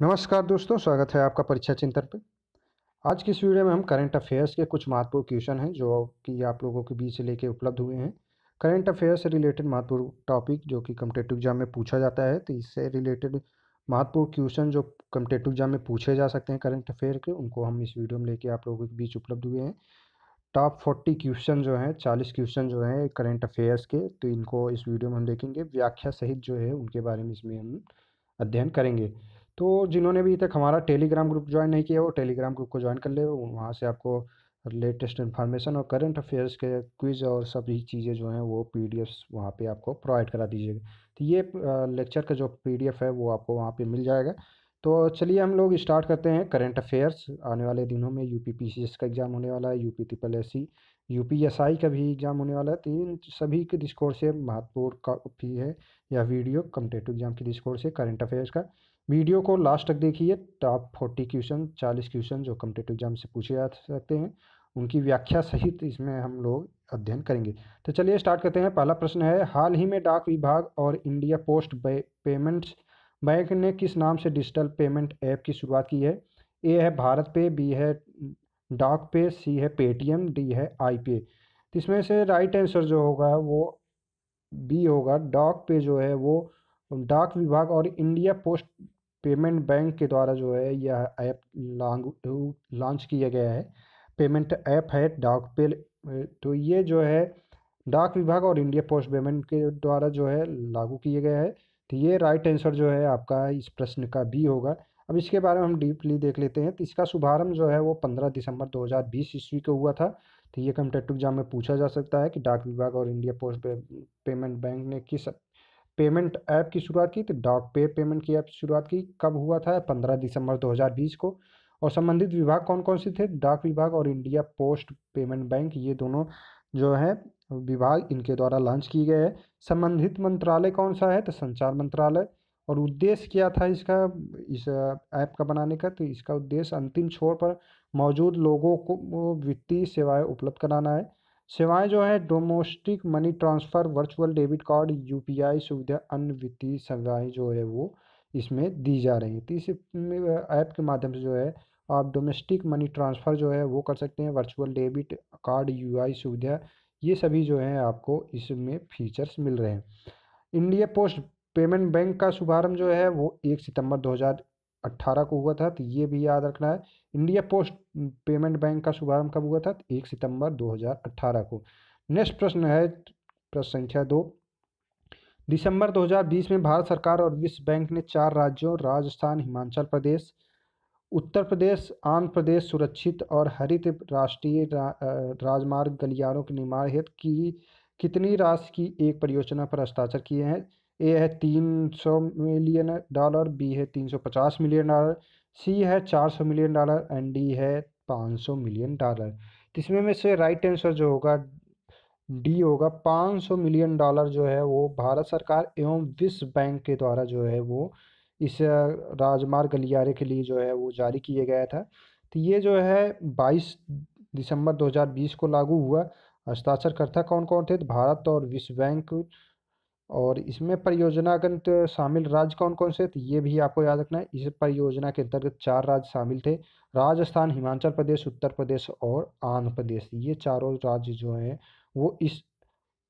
नमस्कार दोस्तों, स्वागत है आपका परीक्षा चिंतन पे। आज की इस वीडियो में हम करंट अफेयर्स के कुछ महत्वपूर्ण क्वेश्चन हैं जो कि आप लोगों के बीच से लेके उपलब्ध हुए हैं। करंट अफेयर्स से रिलेटेड महत्वपूर्ण टॉपिक जो कि कॉम्पिटिटिव एग्जाम में पूछा जाता है, तो इससे रिलेटेड महत्वपूर्ण क्वेश्चन जो कॉम्पिटिटिव एग्जाम में पूछे जा सकते हैं करंट अफेयर के, उनको हम इस वीडियो में लेके आप लोगों के बीच उपलब्ध हुए हैं। टॉप 40 क्वेश्चन जो हैं, 40 क्वेश्चन जो हैं करंट अफेयर्स के, तो इनको इस वीडियो में हम देखेंगे। व्याख्या सहित जो है उनके बारे में इसमें हम अध्ययन करेंगे। तो जिन्होंने भी अभी तक हमारा टेलीग्राम ग्रुप ज्वाइन नहीं किया, वो टेलीग्राम ग्रुप को ज्वाइन कर ले। वहाँ से आपको लेटेस्ट इन्फॉर्मेशन और करंट अफेयर्स के क्विज और सभी चीज़ें जो हैं वो पीडीएफ्स वहाँ पे आपको प्रोवाइड करा दीजिएगा। तो ये लेक्चर का जो पीडीएफ है वो आपको वहाँ पे मिल जाएगा। तो चलिए हम लोग स्टार्ट करते हैं करंट अफेयर्स। आने वाले दिनों में यूपी पीसीएस का एग्ज़ाम होने वाला है, यूपी ट्रिपल एससी, यूपीएसआई का भी एग्ज़ाम होने वाला है। तो इन सभी के दृष्टिकोण से महत्वपूर्ण काफ़ी है यह वीडियो कॉम्पिटिटिव एग्जाम के दृष्टिकोण से करंट अफेयर्स का। वीडियो को लास्ट तक देखिए। टॉप 40 क्वेश्चन, 40 क्वेश्चन जो कॉम्पिटिटिव एग्जाम से पूछे जा सकते हैं, उनकी व्याख्या सहित इसमें हम लोग अध्ययन करेंगे। तो चलिए स्टार्ट करते हैं। पहला प्रश्न है, हाल ही में डाक विभाग और इंडिया पोस्ट पेमेंट्स बैंक ने किस नाम से डिजिटल पेमेंट ऐप की शुरुआत की है? ए है भारत पे, बी है डाक पे, सी है पेटीएम, डी है आई पे। तो इसमें से राइट आंसर जो होगा वो बी होगा। डाक पे जो है वो डाक विभाग और इंडिया पोस्ट पेमेंट बैंक के द्वारा जो है यह ऐप लॉन्च किया गया है। पेमेंट ऐप है डाक पे। तो ये जो है डाक विभाग और इंडिया पोस्ट पेमेंट के द्वारा जो है लागू किया गया है। तो ये राइट आंसर जो है आपका इस प्रश्न का बी होगा। अब इसके बारे में हम डीपली देख लेते हैं। तो इसका शुभारंभ जो है वो 15 दिसंबर 2020 ईस्वी को हुआ था। तो ये कॉम्पिटिटिव एग्जाम में पूछा जा सकता है कि डाक विभाग और इंडिया पोस्ट पेमेंट बैंक ने किस पेमेंट ऐप की शुरुआत की। तो डाक पे पेमेंट की ऐप की शुरुआत की कब हुआ था? 15 दिसंबर 2020 को। और संबंधित विभाग कौन कौन से थे? डाक विभाग और इंडिया पोस्ट पेमेंट बैंक, ये दोनों जो है विभाग इनके द्वारा लॉन्च किए गए हैं। संबंधित मंत्रालय कौन सा है? तो संचार मंत्रालय। और उद्देश्य क्या था इसका, इस ऐप का बनाने का? तो इसका उद्देश्य अंतिम छोर पर मौजूद लोगों को वित्तीय सेवाएं उपलब्ध कराना है। सेवाएं जो है domestic money transfer, virtual debit card, UPI सुविधा, अन्य वित्तीय सेवाएं जो है वो इसमें दी जा रही हैं। तो इस ऐप के माध्यम से जो है आप डोमेस्टिक मनी ट्रांसफ़र जो है वो कर सकते हैं। वर्चुअल डेबिट कार्ड, यूआई सुविधा, ये सभी जो है आपको इसमें फीचर्स मिल रहे हैं। इंडिया पोस्ट पेमेंट बैंक का शुभारंभ जो है वो 1 सितंबर 2018 को हुआ था। तो ये भी याद रखना है। इंडिया पोस्ट पेमेंट बैंक का शुभारंभ कब हुआ था? तो 1 सितंबर 2018 को। नेक्स्ट प्रश्न है प्रश्न संख्या 2। दिसंबर 2020 में भारत सरकार और विश्व बैंक ने 4 राज्यों राजस्थान, हिमाचल प्रदेश, उत्तर प्रदेश, आंध्र प्रदेश सुरक्षित और हरित राष्ट्रीय राजमार्ग गलियारों के निर्माण हेतु की कितनी राशि की एक परियोजना पर हस्ताक्षर किए हैं? ए है 300 मिलियन डॉलर, बी है 350 मिलियन डॉलर, सी है 400 मिलियन डॉलर एंड डी है 500 मिलियन डॉलर। तो इसमें में से राइट आंसर जो होगा डी होगा। 500 मिलियन डॉलर जो है वो भारत सरकार एवं विश्व बैंक के द्वारा जो है वो इस राजमार्ग गलियारे के लिए जो है वो जारी किया गया था। तो ये जो है 22 दिसंबर 2020 को लागू हुआ। हस्ताक्षरकर्ता कौन कौन थे? तो भारत और विश्व बैंक। और इसमें परियोजनागत शामिल राज्य कौन कौन से? तो ये भी आपको याद रखना है। इस परियोजना के अंतर्गत 4 राज्य शामिल थे, राजस्थान, हिमाचल प्रदेश, उत्तर प्रदेश और आंध्र प्रदेश। ये चारों राज्य जो हैं वो इस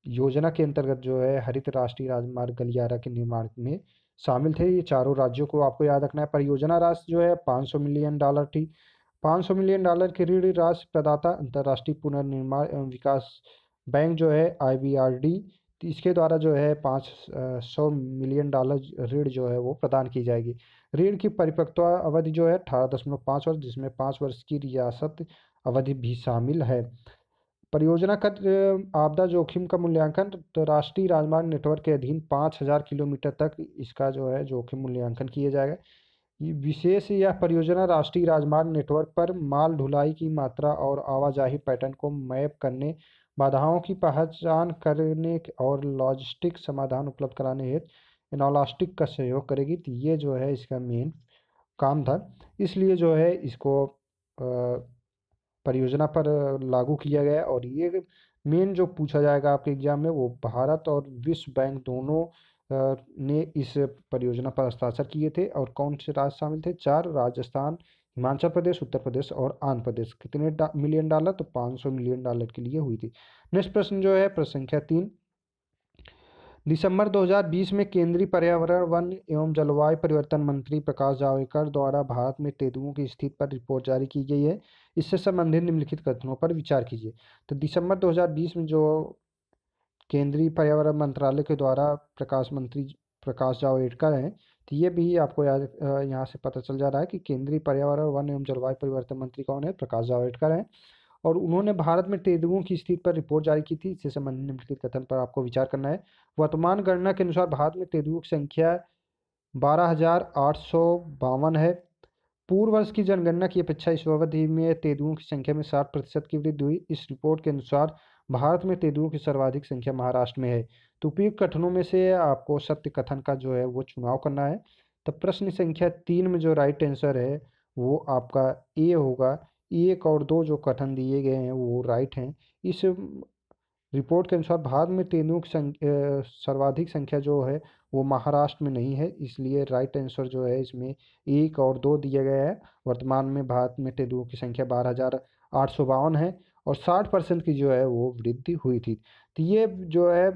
योजना के अंतर्गत जो है हरित राष्ट्रीय राजमार्ग गलियारा के निर्माण में शामिल थे। ये चारों राज्यों को आपको याद रखना है। परियोजना राशि जो है 500 मिलियन डॉलर थी। 500 मिलियन डॉलर की ऋण राशि प्रदाता अंतर्राष्ट्रीय पुनर्निर्माण एवं विकास बैंक जो है आईबीआरडी, इसके द्वारा जो है 500 मिलियन डॉलर ऋण जो है वो प्रदान की जाएगी। ऋण की परिपक्वता अवधि जो है 18.5 वर्ष, जिसमें 5 वर्ष की रियासत अवधि भी शामिल है। परियोजना का आपदा जोखिम का मूल्यांकन, तो राष्ट्रीय राजमार्ग नेटवर्क के अधीन 5000 किलोमीटर तक इसका जो है जोखिम मूल्यांकन किया जाएगा। ये विशेष यह परियोजना राष्ट्रीय राजमार्ग नेटवर्क पर माल ढुलाई की मात्रा और आवाजाही पैटर्न को मैप करने, बाधाओं की पहचान करने और लॉजिस्टिक समाधान उपलब्ध कराने हेतु इनॉलास्टिक का सहयोग करेगी। तो ये जो है इसका मेन काम था। इसलिए जो है इसको परियोजना पर लागू किया गया। और ये मेन जो पूछा जाएगा आपके एग्जाम में वो भारत और विश्व बैंक दोनों ने इस परियोजना पर हस्ताक्षर किए थे। और कौन से राज्य शामिल थे? 4, राजस्थान, हिमाचल प्रदेश, उत्तर प्रदेश और आंध्र प्रदेश। कितने मिलियन डॉलर? तो 500 मिलियन डॉलर के लिए हुई थी। नेक्स्ट प्रश्न जो है प्रश्न संख्या 3, दिसंबर 2020 में केंद्रीय पर्यावरण, वन एवं जलवायु परिवर्तन मंत्री प्रकाश जावड़ेकर द्वारा भारत में तेंदुओं की स्थिति पर रिपोर्ट जारी की गई है। इससे संबंधित निम्नलिखित कथनों पर विचार कीजिए। तो दिसंबर 2020 में जो केंद्रीय पर्यावरण मंत्रालय के द्वारा प्रकाश मंत्री प्रकाश जावड़ेकर हैं, तो ये भी आपको याद यहाँ से पता चल जा रहा है कि केंद्रीय पर्यावरण, वन एवं जलवायु परिवर्तन मंत्री कौन है? प्रकाश जावड़ेकर हैं। और उन्होंने भारत में तेंदुओं की स्थिति पर रिपोर्ट जारी की थी। इससे संबंधित निम्नलिखित कथन पर आपको विचार करना है। वर्तमान गणना के अनुसार भारत में तेंदुओं की संख्या 12,852 है। पूर्व वर्ष की जनगणना की अपेक्षा इस अवधि में तेंदुओं की संख्या में 60% की वृद्धि हुई। इस रिपोर्ट के अनुसार भारत में तेंदुओं की सर्वाधिक संख्या महाराष्ट्र में है। तो उपयुक्त कथनों में से आपको सत्य कथन का जो है वो चुनाव करना है। तो प्रश्न संख्या 3 में जो राइट आंसर है वो आपका ए होगा। 1 और 2 जो कथन दिए गए हैं वो राइट हैं। इस रिपोर्ट के अनुसार भारत में तेंदुओं की सर्वाधिक संख्या जो है वो महाराष्ट्र में नहीं है, इसलिए राइट आंसर जो है इसमें 1 और 2 दिया गया है। वर्तमान में भारत में तेंदुओं की संख्या 12,852 है और 60% की जो है वो वृद्धि हुई थी। तो ये जो है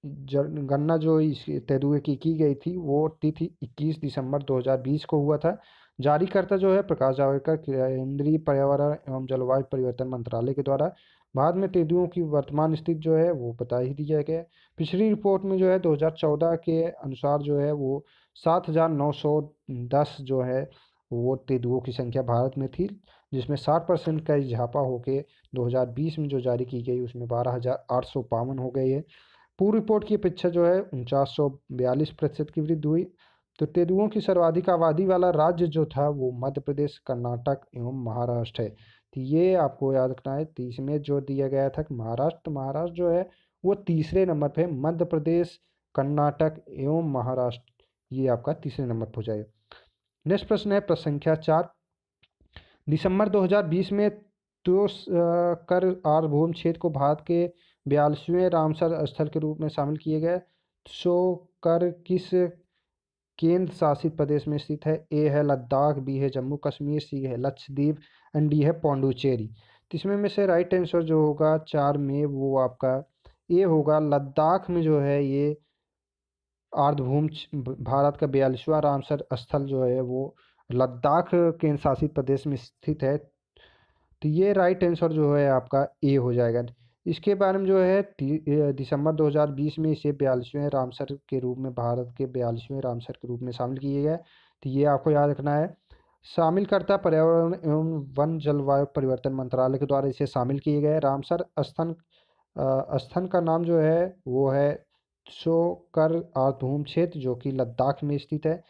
गणना जो इस तेंदुए की गई थी वो तिथि 21 दिसंबर 2020 को हुआ था। जारीकर्ता जो है प्रकाश जावड़ेकर, केंद्रीय पर्यावरण एवं जलवायु परिवर्तन मंत्रालय के द्वारा। भारत में तेंदुओं की वर्तमान स्थिति जो है वो बता ही दिया गया है। पिछली रिपोर्ट में जो है 2014 के अनुसार जो है वो 7,910 जो है वो तेंदुओं की संख्या भारत में थी, जिसमें 60% का इजाफा होकर 2020 में जो जारी की गई उसमें 12,852 हो गई है। पूर्व रिपोर्ट की अपेक्षा जो है 4942% की वृद्धि हुई। तो तेंदुओं की सर्वाधिक आबादी वाला राज्य जो था वो मध्य प्रदेश, कर्नाटक एवं महाराष्ट्र है। तो ये आपको याद रखना है। तो इसमें जो दिया गया था कि महाराष्ट्र, तो महाराष्ट्र जो है वो तीसरे नंबर पे, मध्य प्रदेश, कर्नाटक एवं महाराष्ट्र ये आपका तीसरे नंबर पर हो जाएगा। नेक्स्ट प्रश्न है प्रश्न संख्या 4, दिसंबर 2020 में कर आर्द्रभूमि क्षेत्र को भारत के 42वें रामसर स्थल के रूप में शामिल किए गए। सो कर किस केंद्र शासित प्रदेश में स्थित है? ए है लद्दाख, बी है जम्मू कश्मीर, सी है लक्षद्वीप एंड डी है पौंडुचेरी। तो इसमें में से राइट आंसर जो होगा 4 में वो आपका ए होगा। लद्दाख में जो है ये आर्द्रभूमि भारत का 42वां रामसर स्थल जो है वो लद्दाख केंद्र शासित प्रदेश में स्थित है। तो ये राइट आंसर जो है आपका ए हो जाएगा। इसके बारे में जो है दिसंबर 2020 में इसे 42वें रामसर के रूप में, भारत के 42वें रामसर के रूप में शामिल किए गए। तो ये आपको याद रखना है। शामिलकर्ता पर्यावरण एवं वन जलवायु परिवर्तन मंत्रालय के द्वारा इसे शामिल किए गए। रामसर स्थल का नाम जो है वो है शोकर आर्द्रभूमि क्षेत्र जो कि लद्दाख में स्थित है।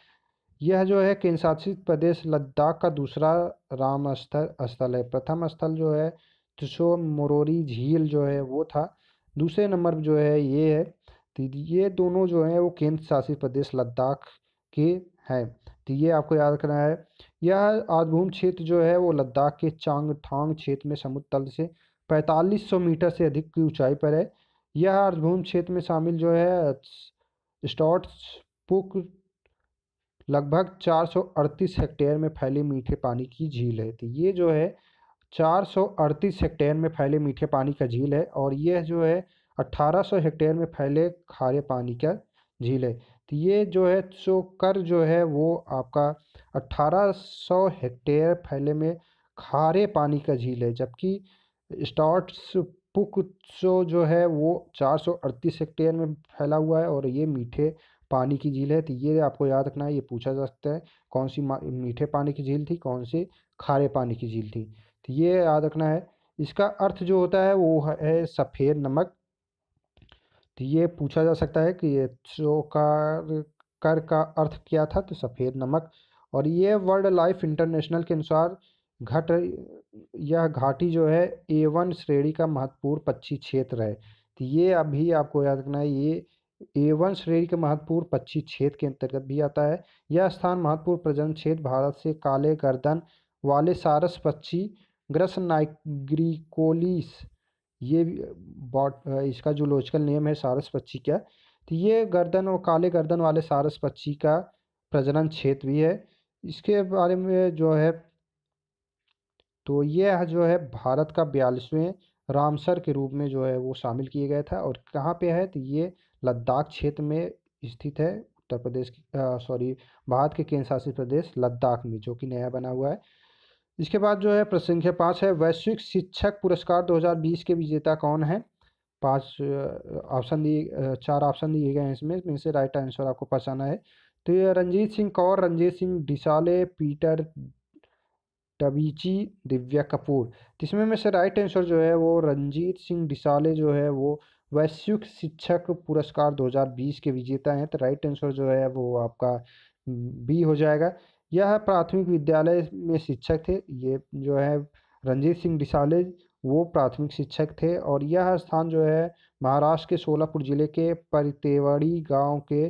यह जो है केंद्र शासित प्रदेश लद्दाख का दूसरा राम स्थल है। प्रथम स्थल जो है त्सो मोरोरी झील जो है वो था। दूसरे नंबर पर जो है ये है। तो ये दोनों जो है वो केंद्र शासित प्रदेश लद्दाख के हैं। तो ये आपको याद रखना है। यह आर्द्रभूमि क्षेत्र जो है वो लद्दाख के चांगथांग क्षेत्र में समुद्र तल से 4500 मीटर से अधिक की ऊंचाई पर है। यह आर्द्रभूमि क्षेत्र में शामिल जो है स्टॉट्सपुक लगभग 438 हेक्टेयर में फैली मीठे पानी की झील है। तो ये जो है 438 हेक्टेयर में फैले मीठे पानी का झील है और यह जो है 1800 हेक्टेयर में फैले खारे पानी का झील है। तो ये जो है कर जो है वो आपका 1800 हेक्टेयर फैले में खारे पानी का झील है, जबकि स्टॉट्सपुक्सो जो है वो 438 हेक्टेयर में फैला हुआ है और ये मीठे पानी की झील है। तो ये आपको याद रखना है। ये पूछा जा सकता है कौन सी मीठे पानी की झील थी, कौन सी खारे पानी की झील थी। तो ये याद रखना है। इसका अर्थ जो होता है वो है सफ़ेद नमक। तो ये पूछा जा सकता है कि ये कर का अर्थ क्या था? तो सफ़ेद नमक। और ये वर्ल्ड लाइफ इंटरनेशनल के अनुसार यह घाटी जो है A1 श्रेणी का महत्वपूर्ण पक्षी क्षेत्र है। तो ये अभी आपको याद रखना है। ये A1 श्रेणी के महत्वपूर्ण पक्षी क्षेत्र के अंतर्गत भी आता है। यह स्थान महत्वपूर्ण प्रजनन क्षेत्र भारत से काले गर्दन वाले सारस पक्षी ग्रस नाइग्रिकोलिस, ये इसका जूलॉजिकल नेम है सारस पक्षी क्या। तो ये गर्दन और काले गर्दन वाले सारस पक्षी का प्रजनन क्षेत्र भी है। इसके बारे में जो है, तो ये जो है भारत का 42वें रामसर के रूप में जो है वो शामिल किया गया था। और कहाँ पे है, तो ये लद्दाख क्षेत्र में स्थित है, उत्तर प्रदेश की सॉरी भारत के केंद्र शासित प्रदेश लद्दाख में, जो कि नया बना हुआ है। इसके बाद जो है प्रश्न संख्या 5 है, वैश्विक शिक्षक पुरस्कार 2020 के विजेता कौन है। पांच ऑप्शन दिए 4 ऑप्शन दिए गए हैं इसमें, इनमें से राइट आंसर आपको पहचाना है। तो ये रणजीत सिंह कौर, रणजीत सिंह डिसाले, पीटर टबीची, दिव्या कपूर। तो इसमें में से राइट आंसर जो है वो रंजीत सिंह डिसाले जो है वो वैश्विक शिक्षक पुरस्कार 2020 के विजेता हैं। तो राइट आंसर जो है वो आपका बी हो जाएगा। यह प्राथमिक विद्यालय में शिक्षक थे। ये जो है रंजीत सिंह डिसाले वो प्राथमिक शिक्षक थे, और यह स्थान जो है महाराष्ट्र के सोलापुर जिले के परितेवाड़ी गांव के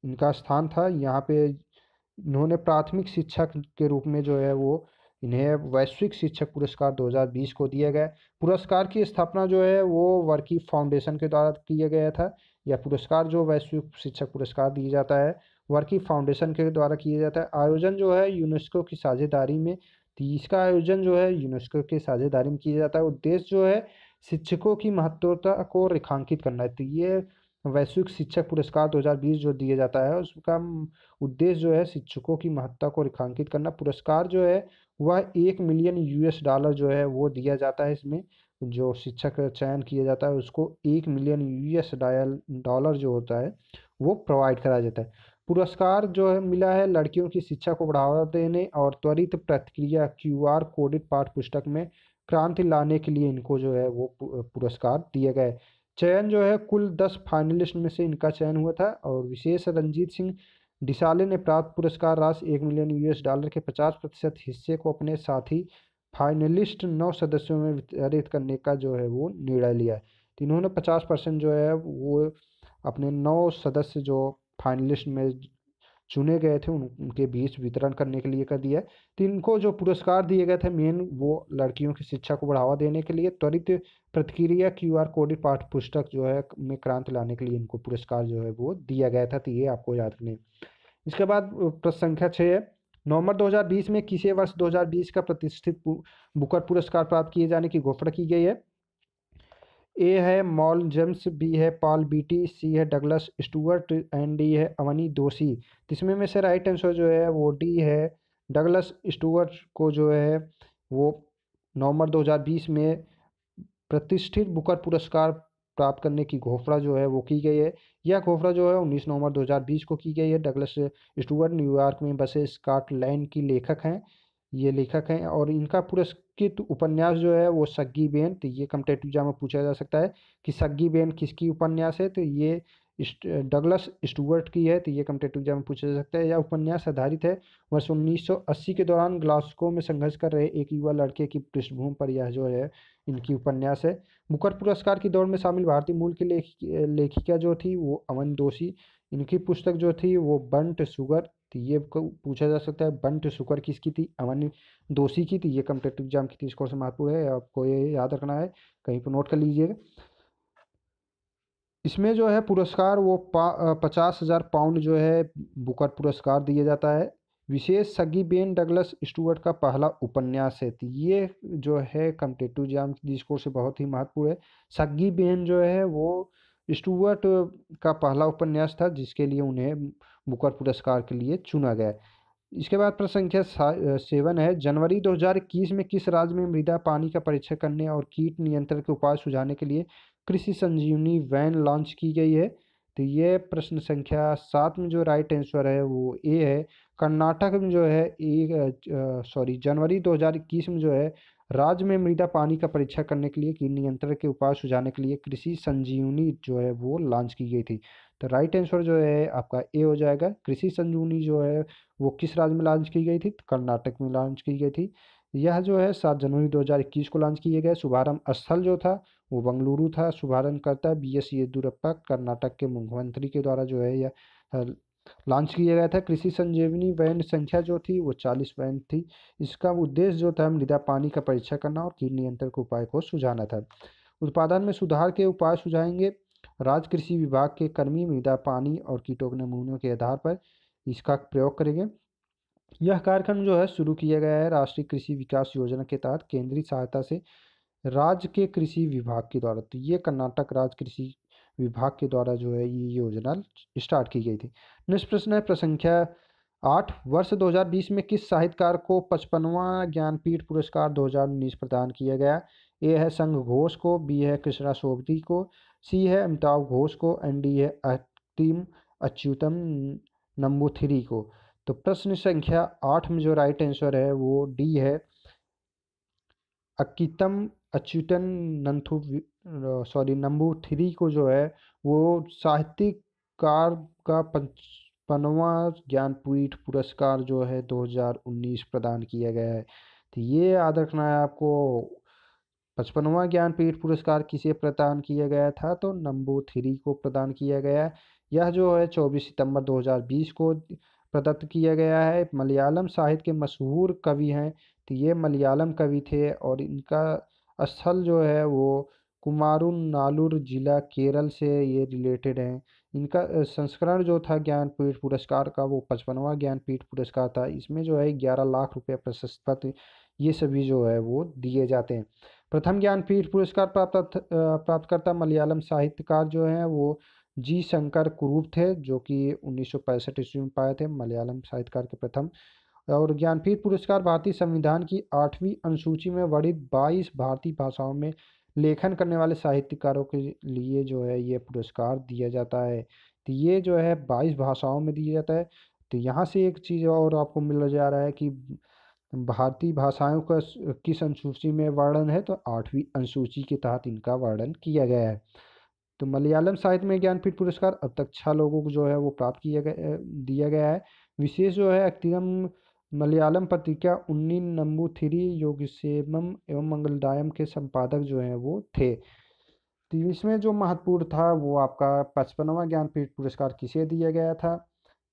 इनका स्थान था। यहाँ पे इन्होंने प्राथमिक शिक्षक के रूप में जो है वो इन्हें वैश्विक शिक्षक पुरस्कार 2020 को दिया गया। पुरस्कार की स्थापना जो है वो वर्की फाउंडेशन के द्वारा किया गया था। यह पुरस्कार जो वैश्विक शिक्षक पुरस्कार दिया जाता है वर्की फाउंडेशन के द्वारा किया जाता है। आयोजन जो है यूनेस्को की साझेदारी में, तो इसका आयोजन जो है यूनेस्को की साझेदारी में किया जाता है। उद्देश्य जो है शिक्षकों की महत्वता को रेखांकित करना है। तो ये वैश्विक शिक्षक पुरस्कार 2020 जो दिया जाता है उसका उद्देश्य जो है शिक्षकों की महत्ता को रेखांकित करना। पुरस्कार जो है वह 1 मिलियन US$ जो है वो दिया जाता है। इसमें जो शिक्षक का चयन किया जाता है उसको 1 मिलियन US$ जो होता है वो प्रोवाइड कराया जाता है। पुरस्कार जो है मिला है लड़कियों की शिक्षा को बढ़ावा देने और त्वरित प्रतिक्रिया QR कोडेड पाठ्य पुस्तक में क्रांति लाने के लिए इनको जो है वो पुरस्कार दिया गया है। चयन जो है कुल 10 फाइनलिस्ट में से इनका चयन हुआ था, और विशेष रंजीत सिंह डिसाले ने प्राप्त पुरस्कार राशि 1 मिलियन US$ के 50% हिस्से को अपने साथी फाइनलिस्ट 9 सदस्यों में वितरित करने का जो है वो निर्णय लिया है। तो इन्होंने 50% जो है वो अपने 9 सदस्य जो फाइनलिस्ट में चुने गए थे उनके बीच वितरण करने के लिए कर दिया है। तो इनको जो पुरस्कार दिए गए थे मेन वो लड़कियों की शिक्षा को बढ़ावा देने के लिए, त्वरित प्रतिक्रिया QR कोडित पाठ्य पुस्तक जो है में क्रांति लाने के लिए इनको पुरस्कार जो है वो दिया गया था। तो ये आपको याद रखना है। इसके बाद प्रश्न संख्या 6 है, नवंबर 2020 में किसे वर्ष 2020 का प्रतिष्ठित बुकर पुरस्कार प्राप्त किए जाने की घोषणा की गई है। ए है मॉल जेम्स, बी है पॉल बीटी, सी है डगलस स्टुअर्ट एंड डी है अवनी दोषी। इसमें में से राइट आंसर जो है वो डी है। डगलस स्टुअर्ट को जो है वो नवंबर 2020 में प्रतिष्ठित बुकर पुरस्कार प्राप्त करने की घोषणा जो है वो की गई है। यह घोषणा जो है 19 नवंबर 2020 को की गई है। डगलस स्टुअर्ट न्यूयॉर्क में बसे स्कॉटलैंड की लेखक हैं, ये लेखक हैं, और इनका पुरस्कृत उपन्यास जो है वो सग्गी बेन। तो ये कॉम्पिटिटिव एग्जाम में पूछा जा सकता है कि सग्गी बेन किसकी उपन्यास है। तो ये डगलस स्टुअर्ट की है। तो ये कॉम्पिटिटिव एग्जाम में पूछा जा सकता है। यह उपन्यास आधारित है वर्ष 1980 के दौरान ग्लास्गो में संघर्ष कर रहे एक युवा लड़के की पृष्ठभूमि पर यह जो है इनकी उपन्यास है। बुकर पुरस्कार की दौड़ में शामिल भारतीय मूल की लेखिका जो थी वो अमन दोषी। इनकी पुस्तक जो थी वो बंट शुगर। तो ये पूछा जा सकता है बंट शुगर किसकी थी, अमन दोषी की। तो ये कॉम्पिटिटिव एग्जाम की 30 से महत्वपूर्ण है, आपको ये याद रखना है, कहीं पर नोट कर लीजिएगा। इसमें जो है पुरस्कार वो 50,000 पाउंड जो है बुकर पुरस्कार दिया जाता है। विशेष सगी बेन डगलस स्टुअर्ट का पहला उपन्यास है। तो ये जो है कॉम्पिटिटिव एग्जाम की स्कोर से बहुत ही महत्वपूर्ण है। सगी बेन जो है वो स्टुअर्ट का पहला उपन्यास था जिसके लिए उन्हें बुकर पुरस्कार के लिए चुना गया। इसके बाद प्रश्न संख्या 7 है, जनवरी 2021 में किस राज्य में मृदा पानी का परीक्षण करने और कीट नियंत्रण के उपाय सुझाने के लिए कृषि संजीवनी वैन लॉन्च की गई है। तो ये प्रश्न संख्या 7 में जो राइट आंसर है वो ए है। कर्नाटक में जो है जनवरी 2021 में जो है राज्य में मृदा पानी का परीक्षण करने के लिए कीट नियंत्रण के उपाय सुझाने के लिए कृषि संजीवनी जो है वो लॉन्च की गई थी। तो राइट आंसर जो है आपका ए हो जाएगा। कृषि संजीवनी जो है वो किस राज्य में लॉन्च की गई थी, तो कर्नाटक में लॉन्च की गई थी। यह जो है 7 जनवरी 2021 को लॉन्च किए गए। शुभारंभ स्थल जो था वो बेंगलुरु था। शुभारंभ करता BS येदियुरप्पा कर्नाटक के मुख्यमंत्री के द्वारा जो है यह लॉन्च किया गया था। कृषि संजीवनी वैन संख्या जो थी वो 40 वैन थी। इसका उद्देश्य जो था मृदा पानी का परीक्षण करना और कीट नियंत्रण के उपाय को सुझाना था। उत्पादन में सुधार के उपाय सुझाएंगे। राज्य कृषि विभाग के कर्मी मृदा, पानी और कीटों के नमूनों के आधार पर इसका प्रयोग करेंगे। यह कार्यक्रम जो है शुरू किया गया है राष्ट्रीय कृषि विकास योजना के तहत केंद्रीय सहायता से राज्य के कृषि विभाग के द्वारा। तो ये कर्नाटक राज्य कृषि विभाग के द्वारा जो है ये योजना स्टार्ट की गई थी। नेक्स्ट प्रश्न है प्रश्न संख्या 8, वर्ष 2020 में किस साहित्यकार को 55वां ज्ञानपीठ पुरस्कार 2019 प्रदान किया गया? ए है संघ घोष को, बी है कृष्णा सोबती को, सी है अमिताभ घोष को एंड डी है अतिम अच्युतम नंबूथिरी को। तो प्रश्न संख्या 8 में जो राइट आंसर है वो डी है, अकितम अच्युतन नंथु नंबूथिरी को जो है वो साहित्यकार का 55वां ज्ञानपीठ पुरस्कार जो है 2019 प्रदान किया गया है। तो ये याद रखना है आपको, 55वां ज्ञानपीठ पुरस्कार किसे प्रदान किया गया था? तो नंबूथिरी को प्रदान किया गया। यह जो है 24 सितंबर 2020 को प्रदत्त किया गया है। मलयालम साहित्य के मशहूर कवि हैं, तो ये मलयालम कवि थे और इनका स्थल जो है वो कुमारुनालुर जिला केरल से ये रिलेटेड है। इनका संस्करण जो था ज्ञानपीठ पुरस्कार का वो 55वां ज्ञानपीठ पुरस्कार था। इसमें जो है 11 लाख रुपये प्रशस्ति पत्र ये सभी जो है वो दिए जाते हैं। प्रथम ज्ञानपीठ पुरस्कार प्राप्तकर्ता मलयालम साहित्यकार जो हैं वो जी शंकर कुरूप थे, जो कि 1965 ईस्वी में पाए थे, मलयालम साहित्यकार के प्रथम। और ज्ञानपीठ पुरस्कार भारतीय संविधान की 8वीं अनुसूची में वर्णित 22 भारतीय भाषाओं में लेखन करने वाले साहित्यकारों के लिए जो है ये पुरस्कार दिया जाता है। तो ये जो है 22 भाषाओं में दिया जाता है। तो यहाँ से एक चीज़ और आपको मिल जा रहा है कि भारतीय भाषाओं का किस अनुसूची में वर्णन है, तो 8वीं अनुसूची के तहत इनका वर्णन किया गया है। तो मलयालम साहित्य में ज्ञानपीठ पुरस्कार अब तक 6 लोगों को जो है वो प्राप्त दिया गया है। विशेष जो है अक्तियम मलयालम पत्रिका उन्नी नंबूथिरी योगिसेमम एवं मंगलदायम के संपादक जो हैं वो थे। तो इसमें जो महत्वपूर्ण था वो आपका 55वां ज्ञानपीठ पुरस्कार किसे दिया गया था?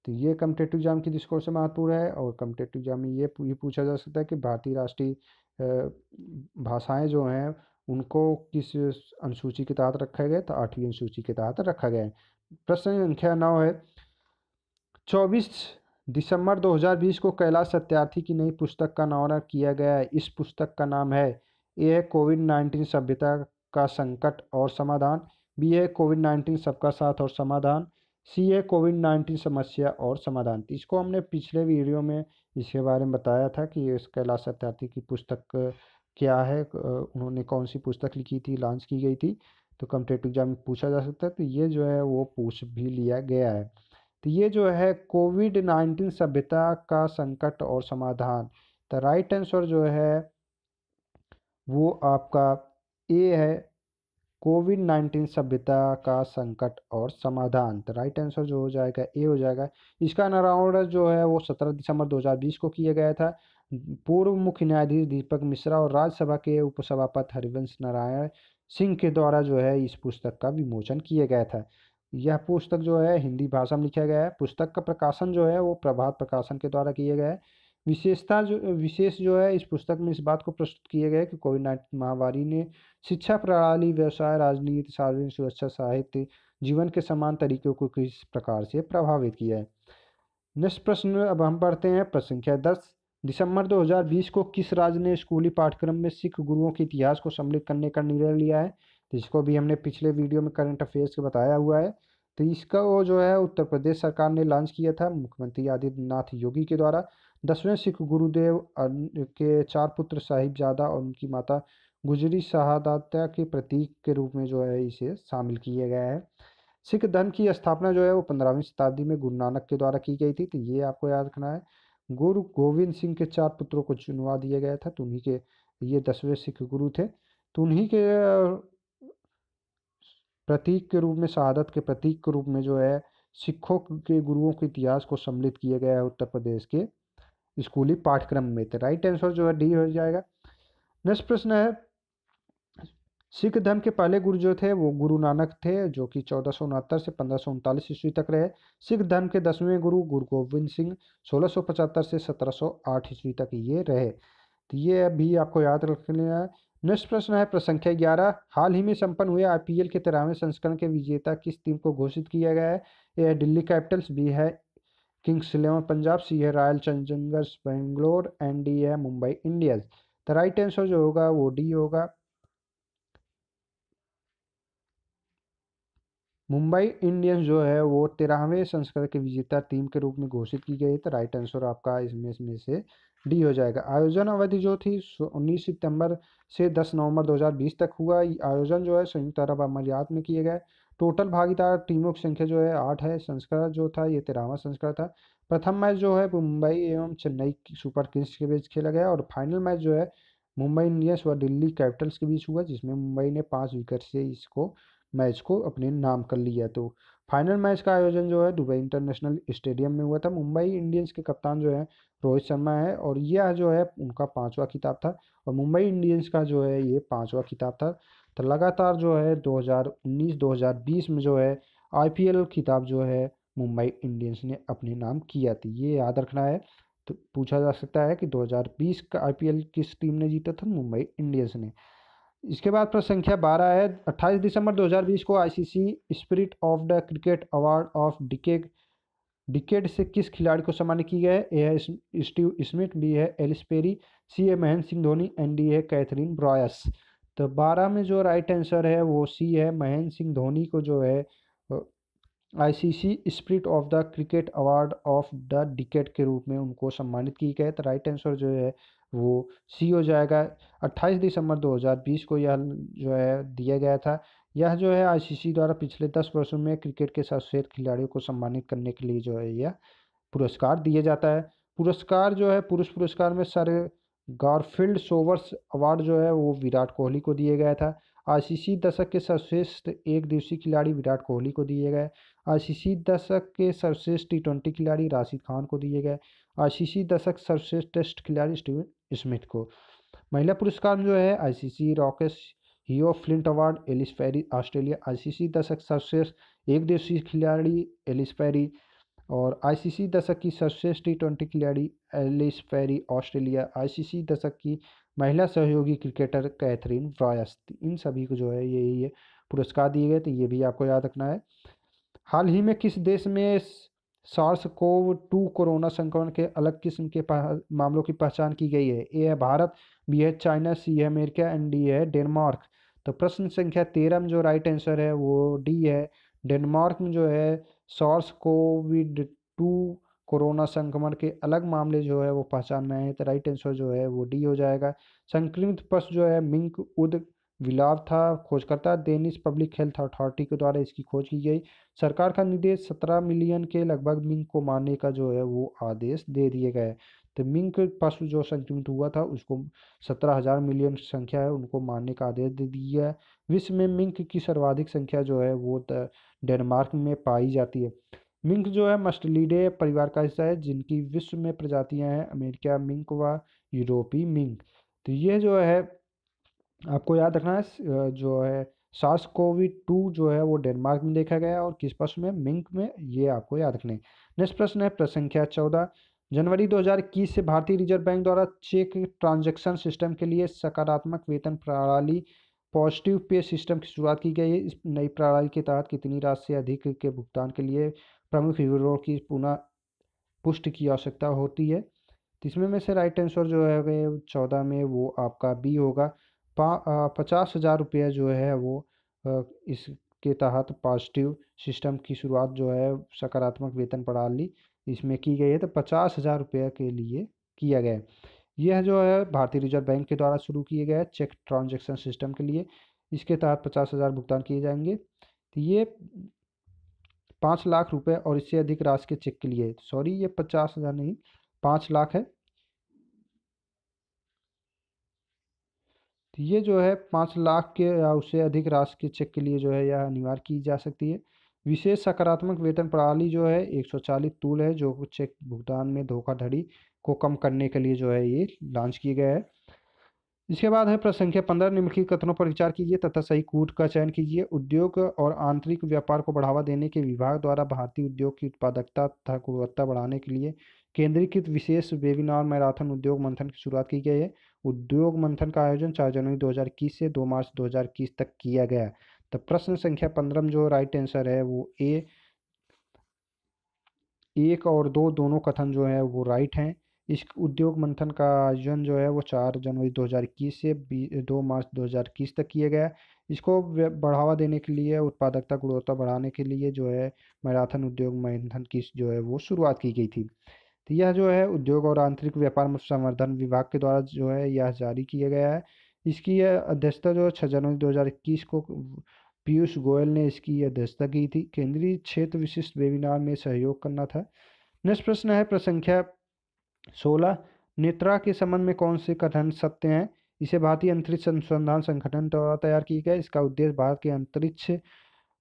तो ये कम्पिटेटिव एग्जाम की दृष्टिकोण से महत्वपूर्ण है और कम्पिटेटिव एग्जाम में ये पूछा जा सकता है कि भारतीय राष्ट्रीय भाषाएं जो हैं उनको किस अनुसूची के तहत रखा गया? तो 8वीं अनुसूची के तहत रखा गया है। प्रश्न संख्या 9 है, 24 दिसंबर 2020 को कैलाश सत्यार्थी की नई पुस्तक का अनावरण किया गया है। इस पुस्तक का नाम है, ए है कोविड-19 सभ्यता का संकट और समाधान, बी है कोविड-19 सबका साथ और समाधान, सी है कोविड-19 समस्या और समाधान। तो इसको हमने पिछले वीडियो में इसके बारे में बताया था कि इस कैलाश सत्यार्थी की पुस्तक क्या है, उन्होंने कौन सी पुस्तक लिखी थी, लॉन्च की गई थी। तो कॉम्पिटेटिव एग्जाम में पूछा जा सकता है, तो ये जो है वो पूछ भी लिया गया है। तो ये जो है कोविड-19 सभ्यता का संकट और समाधान, तो राइट आंसर जो है वो आपका ए है, कोविड-19 सभ्यता का संकट और समाधान। तो राइट आंसर जो हो जाएगा ए हो जाएगा। इसका अनावरण जो है वो 17 दिसंबर 2020 को किया गया था। पूर्व मुख्य न्यायाधीश दीपक मिश्रा और राज्यसभा के उपसभापति हरिवंश नारायण सिंह के द्वारा जो है इस पुस्तक का विमोचन किया गया था। यह पुस्तक जो है हिंदी भाषा में लिखा गया है। पुस्तक का प्रकाशन जो है वो प्रभात प्रकाशन के द्वारा किया गया है। विशेष जो है इस पुस्तक में इस बात को प्रस्तुत किया गया है कि कोविड-19 महामारी ने शिक्षा प्रणाली, व्यवसाय, राजनीति, सार्वजनिक सुरक्षा, साहित्य, जीवन के समान तरीकों को किस प्रकार से प्रभावित किया है। नेक्स्ट प्रश्न अब हम पढ़ते हैं प्रश्न संख्या 10, दिसंबर 2020 को किस राज्य ने स्कूली पाठ्यक्रम में सिख गुरुओं के इतिहास को सम्मिलित करने का निर्णय लिया है? तो इसको भी हमने पिछले वीडियो में करंट अफेयर्स के बताया हुआ है। तो इसका वो जो है उत्तर प्रदेश सरकार ने लॉन्च किया था मुख्यमंत्री आदित्यनाथ योगी के द्वारा। 10वें सिख गुरुदेव के 4 पुत्र साहिबजादा और उनकी माता गुजरी शहादात्या के प्रतीक के रूप में जो है इसे शामिल किया गया है। सिख धर्म की स्थापना जो है वो 15वीं शताब्दी में गुरु नानक के द्वारा की गई थी। तो ये आपको याद रखना है। गुरु गोविंद सिंह के 4 पुत्रों को चुनवा दिया गया था, तो उन्हीं के ये 10वें सिख गुरु थे। तो उन्हीं के प्रतीक के रूप में, शहादत के प्रतीक के रूप में जो है सिखों के गुरुओं के इतिहास को सम्मिलित किया गया है उत्तर प्रदेश के स्कूली पाठ्यक्रम में। तो राइट आंसर जो है डी हो जाएगा। नेक्स्ट प्रश्न है, सिख धर्म के पहले गुरु जो थे वो गुरु नानक थे, जो कि 1469 से 1539 ईस्वी तक रहे। सिख धर्म के 10वें गुरु गुरु गोविंद सिंह 1675 से 1708 ईस्वी तक ये रहे। तो ये भी आपको याद रख लेना है। नेक्स्ट प्रश्न है प्रश्न संख्या 11। हाल ही में संपन्न हुए आईपीएल के 13वें संस्करण के विजेता किस टीम को घोषित किया गया है? ए है दिल्ली कैपिटल्स, बी है किंग्स इलेवन पंजाब, सी है royal Challengers Bangalore and D है मुंबई इंडियंस। तो राइट आंसर जो होगा वो डी होगा। मुंबई इंडियंस जो है वो 13वें संस्करण के विजेता टीम के रूप में घोषित की गई। तो राइट आंसर आपका इसमें से डी हो जाएगा। आयोजन अवधि जो थी 19 सितंबर से 10 नवंबर 2020 तक हुआ। आयोजन जो है संयुक्त अरब अमीरात में किए गए। टोटल भागीदार टीमों की संख्या जो है 8 है। संस्करण जो था ये 13वां संस्करण था। प्रथम मैच जो है मुंबई एवं चेन्नई सुपर किंग्स के बीच खेला गया और फाइनल मैच जो है मुंबई इंडियंस व दिल्ली कैपिटल्स के बीच हुआ, जिसमें मुंबई ने 5 विकेट से इसको मैच को अपने नाम कर लिया। तो फाइनल मैच का आयोजन जो है दुबई इंटरनेशनल स्टेडियम में हुआ था। मुंबई इंडियंस के कप्तान जो है रोहित शर्मा है और यह जो है उनका 5वां खिताब था और मुंबई इंडियंस का जो है ये 5वां खिताब था। तो लगातार जो है 2019-2020 में जो है आईपीएल खिताब जो है मुंबई इंडियंस ने अपने नाम किया था, ये याद रखना है। तो पूछा जा सकता है कि 2020 का आईपीएल किस टीम ने जीता था? मुंबई इंडियंस ने। इसके बाद प्रश्न संख्या 12 है। 28 दिसंबर 2020 को ICC spirit of the cricket award of decade से किस खिलाड़ी को सम्मानित किया गया है? ए है स्टीव स्मिथ, बी है एलिस पेरी, सी है महेंद्र सिंह धोनी एंड डी है कैथरीन ब्रॉयस। तो 12 में जो राइट आंसर है वो सी है। महेंद्र सिंह धोनी को जो है ICC spirit of the cricket award of the decade के रूप में उनको सम्मानित किया गया है। तो राइट आंसर जो है वो सी हो जाएगा। 28 दिसंबर 2020 को यह जो है दिया गया था। यह जो है आईसीसी द्वारा पिछले 10 वर्षों में क्रिकेट के सर्वश्रेष्ठ खिलाड़ियों को सम्मानित करने के लिए जो है यह पुरस्कार दिया जाता है। पुरस्कार जो है पुरुष पुरस्कार में सर गारफील्ड सोबर्स अवार्ड जो है वो विराट कोहली को दिया गया था। आईसीसी दशक के सर्वश्रेष्ठ एक दिवसीय खिलाड़ी विराट कोहली को दिए गए। आईसीसी दशक के सर्वश्रेष्ठ टी20 खिलाड़ी राशिद खान को दिए गए। आईसीसी दशक सर्वश्रेष्ठ टेस्ट खिलाड़ी स्टीवन स्मिथ को। महिला पुरस्कार में जो है आईसीसी रॉकेस हियो flint award Ellyse Perry Australia. ICC दशक सर्वश्रेष्ठ एक दिवसीय खिलाड़ी एलिस पेरी और आईसीसी दशक की सर्वश्रेष्ठ टी20 खिलाड़ी एलिस पेरी ऑस्ट्रेलिया। आईसीसी दशक की महिला सहयोगी क्रिकेटर कैथरीन ब्रॉयस। इन सभी को जो है ये पुरस्कार दिए गए, तो ये भी आपको याद रखना है। हाल ही में किस देश में सार्स कोव 2 कोरोना संक्रमण के अलग किस्म के मामलों की पहचान की गई है? ए है भारत, बी है चाइना, सी है अमेरिका एंड डी है डेनमार्क। तो प्रश्न संख्या 13 में जो राइट आंसर है वो डी है। डेनमार्क में जो है सार्स कोविड 2 कोरोना संक्रमण के अलग मामले जो है वो पहचान में आए हैं। तो राइट आंसर जो है वो डी हो जाएगा। संक्रमित पशु जो है मिंक उद विलाव था। खोजकर्ता डेनिश पब्लिक हेल्थ अथॉरिटी के द्वारा इसकी खोज की गई। सरकार का निर्देश 17 मिलियन के लगभग मिंक को मारने का जो है वो आदेश दे दिए गए। तो मिंक पशु जो संक्रमित हुआ था उसको 17,000 मिलियन संख्या है उनको मारने का आदेश दे दिया है। विश्व में मिंक की सर्वाधिक संख्या जो है वो डेनमार्क में पाई जाती है। मिंक जो है मस्टलीडे परिवार का हिस्सा है जिनकी विश्व में प्रजातियां हैं अमेरिका मिंक व यूरोपीय मिंक। तो ये जो है आपको याद रखना है जो है सार्स कोविड 2 जो है वो डेनमार्क में देखा गया और किस पशु में? मिंक में। ये आपको याद रखने। नेक्स्ट प्रश्न है प्रश्न संख्या 14। जनवरी 2021 से भारतीय रिजर्व बैंक द्वारा चेक ट्रांजैक्शन सिस्टम के लिए सकारात्मक वेतन प्रणाली पॉजिटिव पे सिस्टम की शुरुआत की गई है। इस नई प्रणाली के तहत कितनी राशि से अधिक के भुगतान के लिए प्रमुख विवरणों की पुनः पुष्टि की आवश्यकता होती है? तो इसमें में से राइट आंसर जो है 14 में वो आपका बी होगा। 50,000 रुपये जो है वो इसके तहत पॉजिटिव सिस्टम की शुरुआत जो है सकारात्मक वेतन प्रणाली इसमें की गई है। तो 50,000 रुपये के लिए किया गया है। यह जो है भारतीय रिजर्व बैंक के द्वारा शुरू किए गए चेक ट्रांजैक्शन सिस्टम के लिए। इसके तहत 50,000 भुगतान किए जाएंगे। तो ये 5 लाख रुपए और इससे अधिक राशि के चेक के लिए, सॉरी ये 50,000 नहीं 5 लाख है। तो ये जो है 5 लाख के या उससे अधिक राशि के चेक के लिए जो है यह अनिवार्य की जा सकती है। विशेष सकारात्मक वेतन प्रणाली जो है 140 टूल है जो चेक भुगतान में धोखाधड़ी को कम करने के लिए जो है ये लॉन्च किए गए हैं। इसके बाद है प्रश्न संख्या 15। निम्नलिखित कथनों पर विचार कीजिए तथा सही कूट का चयन कीजिए। उद्योग और आंतरिक व्यापार को बढ़ावा देने के विभाग द्वारा भारतीय उद्योग की उत्पादकता तथा गुणवत्ता बढ़ाने के लिए केंद्रीकृत विशेष वेबिनार मैराथन उद्योग मंथन की शुरुआत की गई है। उद्योग मंथन का आयोजन 4 जनवरी 2021 से 2 मार्च 2021 तक किया गया। तो प्रश्न संख्या 15 में जो राइट आंसर है वो ए, 1 और 2 दोनों कथन जो है वो राइट हैं। इस उद्योग मंथन का आयोजन जो है वो 4 जनवरी 2021 से 2 मार्च 2021 तक किया गया। इसको बढ़ावा देने के लिए, उत्पादकता गुणवत्ता बढ़ाने के लिए जो है मैराथन उद्योग मंथन की जो है वो शुरुआत की गई थी। तो यह जो है उद्योग और आंतरिक व्यापार संवर्धन विभाग के द्वारा जो है यह जारी किया गया है। इसकी यह अध्यक्षता जो 6 जनवरी 2021 को पीयूष गोयल ने इसकी अध्यक्षता की थी। केंद्रीय क्षेत्र विशिष्ट वेबिनार में सहयोग करना था। नेक्स्ट प्रश्न है प्रश्न संख्या 16, नेत्रा के संबंध में कौन से कथन सत्य हैं? इसे भारतीय अंतरिक्ष अनुसंधान संगठन द्वारा तैयार की गया। इसका उद्देश्य भारत के अंतरिक्ष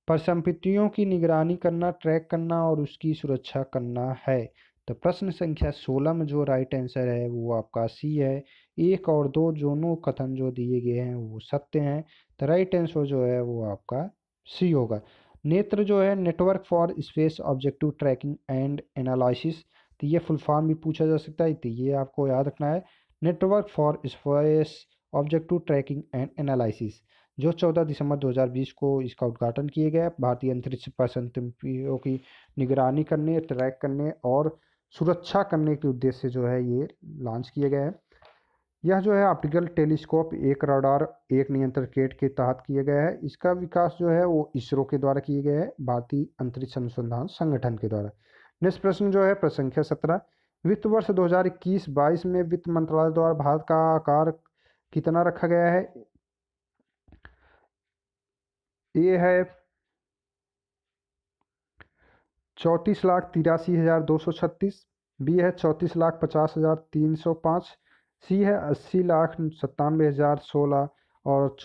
परिसंपत्तियों की निगरानी करना, ट्रैक करना और उसकी सुरक्षा करना है। तो प्रश्न संख्या 16 में जो राइट आंसर है वो आपका सी है। 1 और 2 दोनों कथन जो दिए गए हैं वो सत्य हैं। तो राइट आंसर जो है वो आपका सी होगा। नेत्र जो है network for space objective tracking and analysis, तो ये फुल फॉर्म भी पूछा जा सकता है, तो ये आपको याद रखना है। Network for space objective tracking and analysis, जो 14 दिसंबर 2020 को इसका उद्घाटन किया गया। भारतीय अंतरिक्ष परिसंपत्तियों की निगरानी करने, ट्रैक करने और सुरक्षा करने के उद्देश्य से जो है ये लॉन्च किया गया है। यह जो है ऑप्टिकल टेलीस्कोप, एक रडार, एक नियंत्रण गेट के तहत किया गया है। इसका विकास जो है वो इसरो के द्वारा किया गया है, भारतीय अंतरिक्ष अनुसंधान संगठन के द्वारा। नेक्स्ट प्रश्न जो है प्रश्न संख्या 17, वित्त वर्ष 2021-22 में वित्त मंत्रालय द्वारा भारत का आकार कितना रखा गया है? ए है 34,83,236, बी है 34,50,305, सी है 80,97,016 और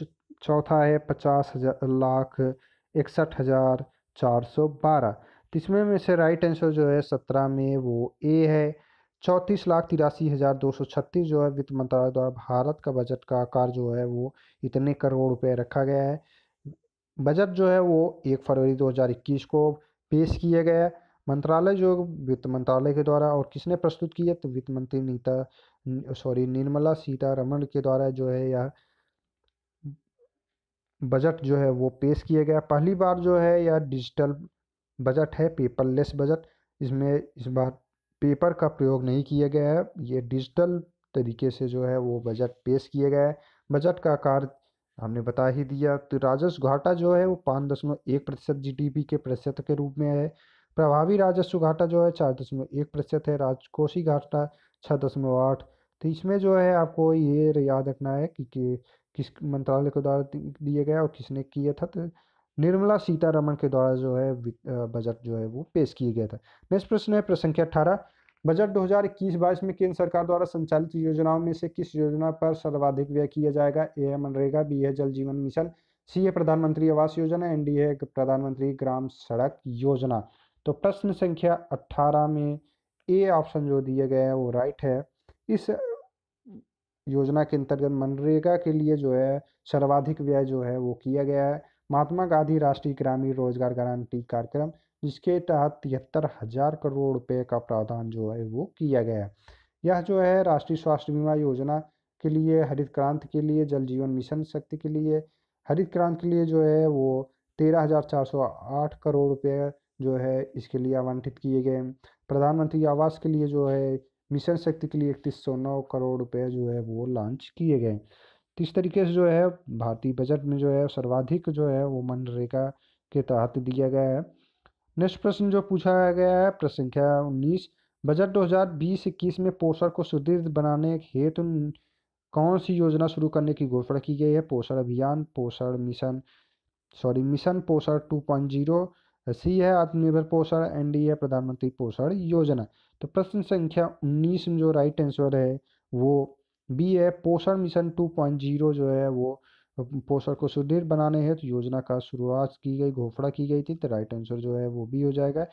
चौथा है 50,61,412। तो इसमें में से राइट आंसर जो है 17 में वो ए है। 34,83,236 जो है वित्त मंत्रालय द्वारा भारत का बजट का आकार जो है वो इतने करोड़ रुपए रखा गया है। बजट जो है वो 1 फरवरी 2021 को पेश किया गया। मंत्रालय जो वित्त मंत्रालय के द्वारा, और किसने प्रस्तुत किया? तो वित्त मंत्री निर्मला सीतारमण के द्वारा जो है यह बजट जो है वो पेश किया गया। पहली बार जो है यह डिजिटल बजट है, पेपरलेस बजट। इसमें इस बार पेपर का प्रयोग नहीं किया गया है, ये डिजिटल तरीके से जो है वो बजट पेश किया गया है। बजट का आकार हमने बता ही दिया। तो राजस्व घाटा जो है वो 5.1% जीडीपी के प्रतिशत के रूप में है। प्रभावी राजस्व घाटा जो है 4.1% है। राजकोषीय घाटा 6.8। तो इसमें जो है आपको ये याद रखना है कि किस मंत्रालय के द्वारा दिया गया और किसने किया था। तो निर्मला सीतारमण के द्वारा जो है बजट जो है वो पेश किया गया था। नेक्स्ट प्रश्न है प्रश्न संख्या 18, बजट 2021-22 में केंद्र सरकार द्वारा संचालित योजनाओं में से किस योजना पर सर्वाधिक व्यय किया जाएगा? ए है मनरेगा, बी है जल जीवन मिशन, सी है प्रधानमंत्री आवास योजना एंड डी है प्रधानमंत्री ग्राम सड़क योजना। तो प्रश्न संख्या 18 में ए ऑप्शन जो दिया गया है वो राइट है। इस योजना के अंतर्गत मनरेगा के लिए जो है सर्वाधिक व्यय जो है वो किया गया है। महात्मा गांधी राष्ट्रीय ग्रामीण रोजगार गारंटी कार्यक्रम, जिसके तहत 73,000 करोड़ रुपए का प्रावधान जो है वो किया गया है। यह जो है राष्ट्रीय स्वास्थ्य बीमा योजना के लिए, हरित क्रांति के लिए, जल जीवन मिशन शक्ति के लिए, हरित क्रांति के लिए जो है वो 13,408 करोड़ रुपए जो है इसके लिए आवंटित किए गए। प्रधानमंत्री आवास के लिए जो है मिशन शक्ति के लिए 3109 करोड़ रुपए जो है वो लॉन्च किए गए। तो इस तरीके से जो है भारतीय बजट में जो है सर्वाधिक जो है वो मनरेगा के तहत दिया गया है। नेक्स्ट प्रश्न जो पूछा गया है प्रश्न संख्या 19, बजट 2020-21 में पोषण को सुदृढ़ बनाने हेतु कौन सी योजना शुरू करने की घोषणा की गई है? पोषण अभियान, मिशन पोषण 2.0, सी है आत्मनिर्भर पोषण एंड डी है प्रधानमंत्री पोषण योजना। तो प्रश्न संख्या 19 में जो राइट आंसर है वो बी है, पोषण मिशन 2.0 जो है वो पोषण को सुदृढ़ बनाने हेतु योजना का शुरुआत की गई, घोषणा की गई थी। तो राइट आंसर जो है वो बी हो जाएगा।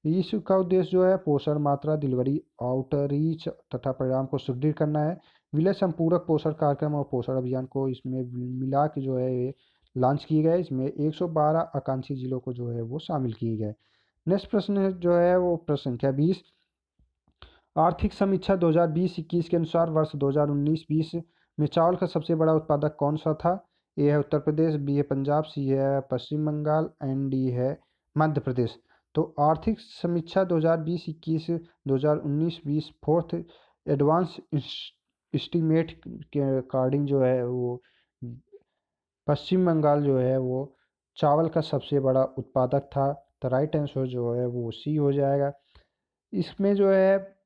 इसका उद्देश्य जो है पोषण मात्रा, डिलीवरी, आउटरीच तथा परिणाम को सुदृढ़ करना है। विलय संपूरक पोषण कार्यक्रम और पोषण अभियान को इसमें मिला के जो है लॉन्च किए गए। इसमें 112 आकांक्षी जिलों को जो है वो शामिल किए गए। नेक्स्ट प्रश्न जो है वो प्रश्न संख्या 20, आर्थिक समीक्षा 2020-21 के अनुसार वर्ष 2019-20 में चावल का सबसे बड़ा उत्पादक कौन सा था? ए है उत्तर प्रदेश, बी है पंजाब, सी है पश्चिम बंगाल एंड डी है मध्य प्रदेश। तो आर्थिक समीक्षा 2020-21, 2019-20 फोर्थ एडवांस एस्टीमेट के अकॉर्डिंग जो है वो पश्चिम बंगाल जो है वो चावल का सबसे बड़ा उत्पादक था। तो राइट आंसर जो है वो सी हो जाएगा। इसमें जो है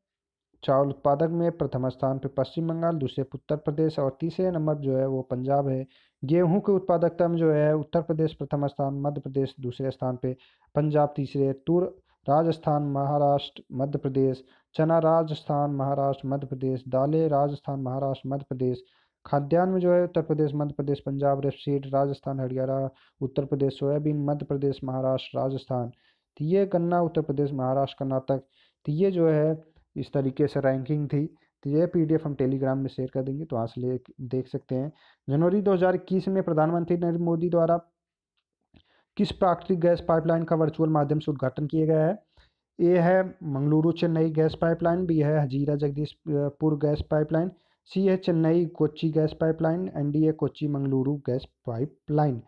चावल उत्पादक में प्रथम स्थान पे पश्चिम बंगाल, दूसरे पे उत्तर प्रदेश और तीसरे नंबर जो है वो पंजाब है। गेहूं के उत्पादकता में जो है उत्तर प्रदेश प्रथम स्थान, मध्य प्रदेश दूसरे स्थान पे, पंजाब तीसरे, तूर राजस्थान, महाराष्ट्र, मध्य प्रदेश, चना राजस्थान, महाराष्ट्र, मध्य प्रदेश, दालें राजस्थान, महाराष्ट्र, मध्य प्रदेश, खाद्यान्न में जो है उत्तर प्रदेश, मध्य प्रदेश, पंजाब, रेपसीड राजस्थान, हरियाणा, उत्तर प्रदेश, सोयाबीन मध्य प्रदेश, महाराष्ट्र, राजस्थान। तो ये गन्ना उत्तर प्रदेश, महाराष्ट्र, कर्नाटक। तो ये जो है इस तरीके से रैंकिंग थी। तो ये पीडीएफ हम टेलीग्राम में शेयर कर देंगे, तो वहाँ से ले देख सकते हैं। जनवरी 2021 में प्रधानमंत्री नरेंद्र मोदी द्वारा किस प्राकृतिक गैस पाइपलाइन का वर्चुअल माध्यम से उद्घाटन किया गया है? ए है Mangaluru Chennai gas pipeline, B है Hazira Jagdishpur gas pipeline, C है Chennai Kochi gas pipeline and D है कोच्चि मंगलुरु गैस पाइपलाइन।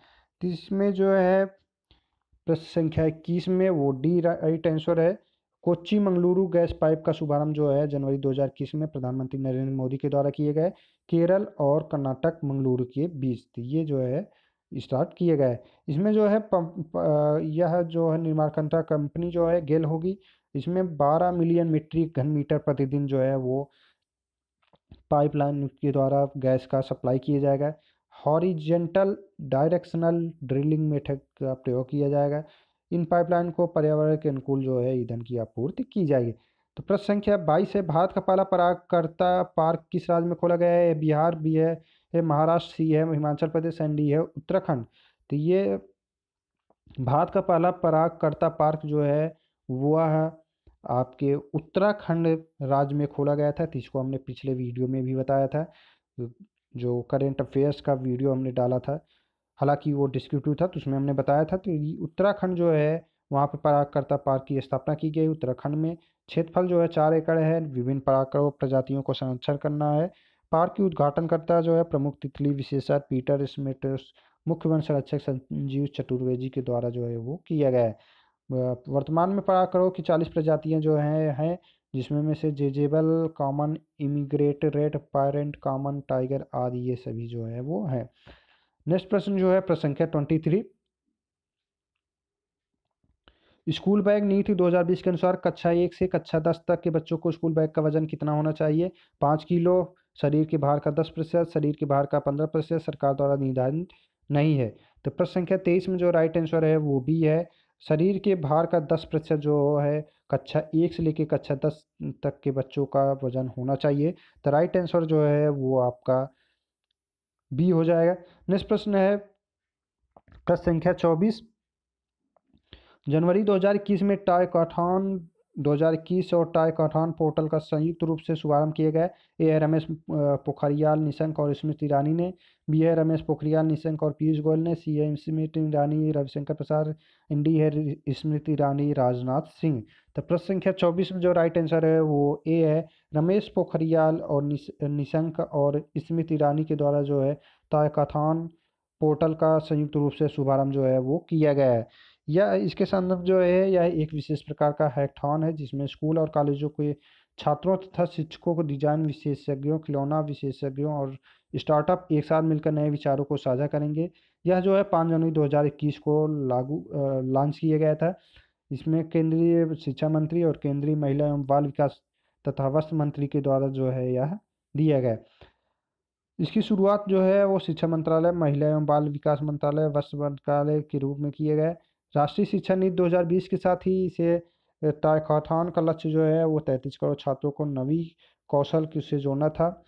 तो इसमें जो है प्रश्न संख्या 21 में वो डी राइट आंसर है। कोच्चि मंगलुरु गैस पाइप का शुभारंभ जो है जनवरी 2021 में प्रधानमंत्री नरेंद्र मोदी के द्वारा किए गए, केरल और कर्नाटक मंगलुरु के बीच। तो ये जो है स्टार्ट किए गए। इसमें जो है यह जो है निर्माणकर्ता कंपनी जो है गेल होगी। इसमें 12 मिलियन मीट्रिक घन मीटर प्रतिदिन जो है वो पाइपलाइन के द्वारा गैस का सप्लाई किया जाएगा। हॉरिजेंटल डायरेक्शनल ड्रिलिंग मेथड का प्रयोग किया जाएगा। इन पाइपलाइन को पर्यावरण के अनुकूल जो है ईंधन की आपूर्ति की जाएगी। तो प्रश्न संख्या 22 है, भारत का पहला परागकर्ता पार्क किस राज्य में खोला गया है? बिहार, बी है महाराष्ट्र, सी है हिमाचल प्रदेश एंड डी है उत्तराखंड। तो ये भारत का पहला परागकर्ता पार्क जो है वह आपके उत्तराखंड राज्य में खोला गया था। तो इसको हमने पिछले वीडियो में भी बताया था, जो करेंट अफेयर्स का वीडियो हमने डाला था, हालांकि वो डिस्क्रिप्टिव था तो उसमें हमने बताया था। तो उत्तराखंड जो है वहाँ पर परागकर्ता पार्क की स्थापना की गई उत्तराखंड में। क्षेत्रफल जो है 4 एकड़ है। विभिन्न परागकर्ता प्रजातियों को संरक्षण करना है। पार्क की उद्घाटनकर्ता जो है प्रमुख तितली विशेषज्ञ पीटर स्मिथ, मुख्य वन संरक्षक संजीव चतुर्वेदी के द्वारा जो है वो किया गया है। वर्तमान में परागकरों की 40 प्रजातियां जो हैं जिसमें में से jezebel common, emigrant red pierrot common, tiger आदि ये सभी जो है वो है। नेक्स्ट प्रश्न जो है प्रश्न संख्या 23, स्कूल बैग नीति 2020 के अनुसार कक्षा 1 से कक्षा 10 तक के बच्चों को स्कूल बैग का वजन कितना होना चाहिए? 5 किलो, शरीर के भार का 10%, शरीर के भार का 15%, सरकार द्वारा निर्धारित नहीं है। तो प्रश्न संख्या 23 में जो राइट आंसर है वो भी है। शरीर के भार का 10% जो है कक्षा 1 से लेकर कक्षा 10 तक के बच्चों का वजन होना चाहिए। तो राइट आंसर जो है वो आपका बी हो जाएगा। नेक्स्ट प्रश्न है प्रश्न संख्या 24, जनवरी 2021 में टाइकाथॉन 2021 और टाइकाथॉन पोर्टल का संयुक्त रूप से शुभारंभ किया गया। ए है रमेश पोखरियाल निशंक और स्मृति ईरानी ने, बी है रमेश पोखरियाल निशंक और पीयूष गोयल ने, सी है स्मृति ईरानी रविशंकर प्रसाद, एंड डी है स्मृति ईरानी राजनाथ सिंह। तो प्रश्न संख्या 24 में जो राइट आंसर है वो ए है, रमेश पोखरियाल और निशंक और स्मृति ईरानी के द्वारा जो है टाइकाथॉन पोर्टल का संयुक्त रूप से शुभारंभ जो है वो किया गया है। यह इसके संदर्भ जो है यह एक विशेष प्रकार का हैकाथॉन है जिसमें स्कूल और कॉलेजों के छात्रों तथा शिक्षकों को डिजाइन विशेषज्ञों, खिलौना विशेषज्ञों और स्टार्टअप एक साथ मिलकर नए विचारों को साझा करेंगे। यह जो है 5 जनवरी 2021 को लॉन्च किया गया था। इसमें केंद्रीय शिक्षा मंत्री और केंद्रीय महिला एवं बाल विकास तथा वस्त्र मंत्री के द्वारा जो है यह दिया गया। इसकी शुरुआत जो है वो शिक्षा मंत्रालय, महिला एवं बाल विकास मंत्रालय, वस्त्र मंत्रालय के रूप में किए गए। राष्ट्रीय शिक्षा नीति 2020 के साथ ही इसे टाइकाथॉन का लक्ष्य जो है वो 33 करोड़ छात्रों को नवी कौशल से जोड़ना था।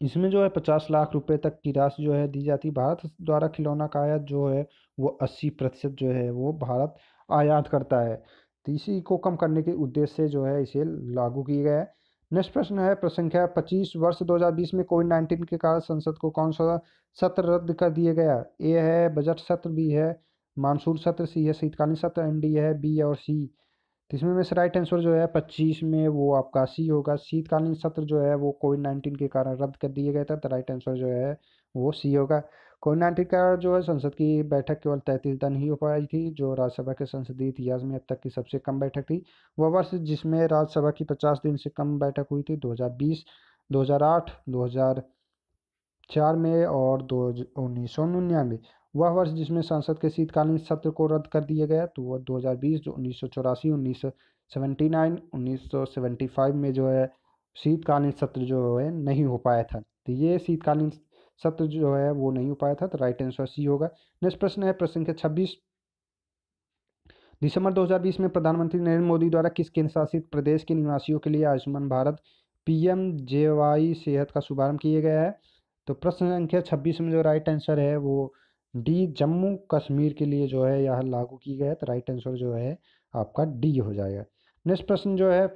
इसमें जो है 50 लाख रुपए तक की राशि जो है दी जाती। भारत द्वारा खिलौना का आयात जो है वो 80% जो है वो भारत आयात करता है। तो इसी को कम करने के उद्देश्य से जो है इसे लागू किया गया है। नेक्स्ट प्रश्न है प्रश्न संख्या 25, वर्ष 2020 में कोविड-19 के कारण संसद को कौन सा सत्र रद्द कर दिया गया? ए है बजट सत्र, बी है मानसून सत्र, सी है शीतकालीन सत्र एंड डी है बी और सी। तो इसमें में से राइट आंसर जो है 25 में वो आपका सी होगा। शीतकालीन सत्र जो है वो कोविड-19 के कारण रद्द कर दिए गए थे, तो राइट आंसर जो है वो सी होगा। कोविड-19 का जो है संसद की बैठक केवल 33 दिन ही हो पाई थी, जो राज्यसभा के संसदीय इतिहास में अब तक की सबसे कम बैठक थी। वह वर्ष जिसमें राज्यसभा की 50 दिन से कम बैठक हुई थी 2020, 2008, 2004 में और 1999। वह वर्ष जिसमें संसद के शीतकालीन सत्र को रद्द कर दिया गया तो वह 2020, जो 1984, 1979, 1975 में जो है शीतकालीन सत्र जो है नहीं हो पाया था। तो ये शीतकालीन सत्र जो है वो नहीं हो पाया था, तो राइट आंसर सी होगा। नेक्स्ट प्रश्न है प्रश्न संख्या 26। दिसंबर 2020 में प्रधानमंत्री नरेंद्र मोदी द्वारा किस केंद्र शासित प्रदेश के निवासियों के लिए आयुष्मान भारत पीएमजेवाई सेहत का शुभारंभ किया गया है? तो प्रश्न संख्या 26 में जो राइट आंसर है वो डी, जम्मू कश्मीर के लिए जो है यह लागू की गया है, तो राइट आंसर जो है आपका डी हो जाएगा। नेक्स्ट प्रश्न जो है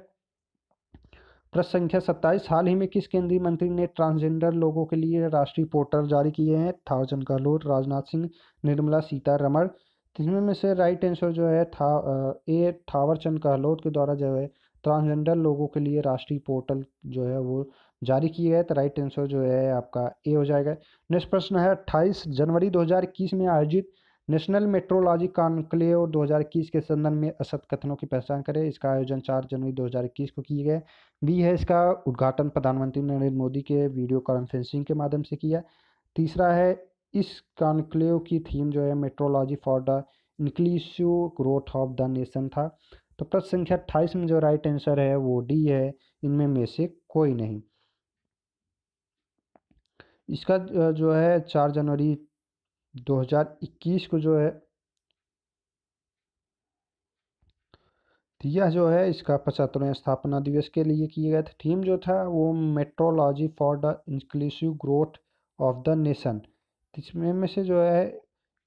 प्रश्न संख्या 27। हाल ही में किस केंद्रीय मंत्री ने ट्रांसजेंडर लोगों के लिए राष्ट्रीय पोर्टल जारी किए हैं? थावरचंद गहलोत, राजनाथ सिंह, निर्मला सीतारमण। इसमें में से राइट आंसर जो है ए, थावरचंद गहलोत के द्वारा जो है ट्रांसजेंडर लोगों के लिए राष्ट्रीय पोर्टल जो है वो जारी किया गया है, तो राइट आंसर जो है आपका ए हो जाएगा। नेक्स्ट प्रश्न है 28 जनवरी 2021 में आयोजित नेशनल मेट्रोलॉजी कॉन्क्लेव 2021 के संदर्भ में असत कथनों की पहचान करें। इसका आयोजन 4 जनवरी 2021 को किया गया। बी है इसका उद्घाटन प्रधानमंत्री नरेंद्र मोदी के वीडियो कॉन्फ्रेंसिंग के माध्यम से किया। तीसरा है इस कॉन्क्लेव की थीम जो है metrology for the inclusive growth of the nation था। तो प्रश्न संख्या 28 में जो राइट आंसर है वो डी है, इनमें में से कोई नहीं। इसका जो है 4 जनवरी 2021 को जो है यह जो है इसका 75वें स्थापना दिवस के लिए किया गया था। थीम जो था वो metrology for the inclusive growth of the nation. इसमें में से जो है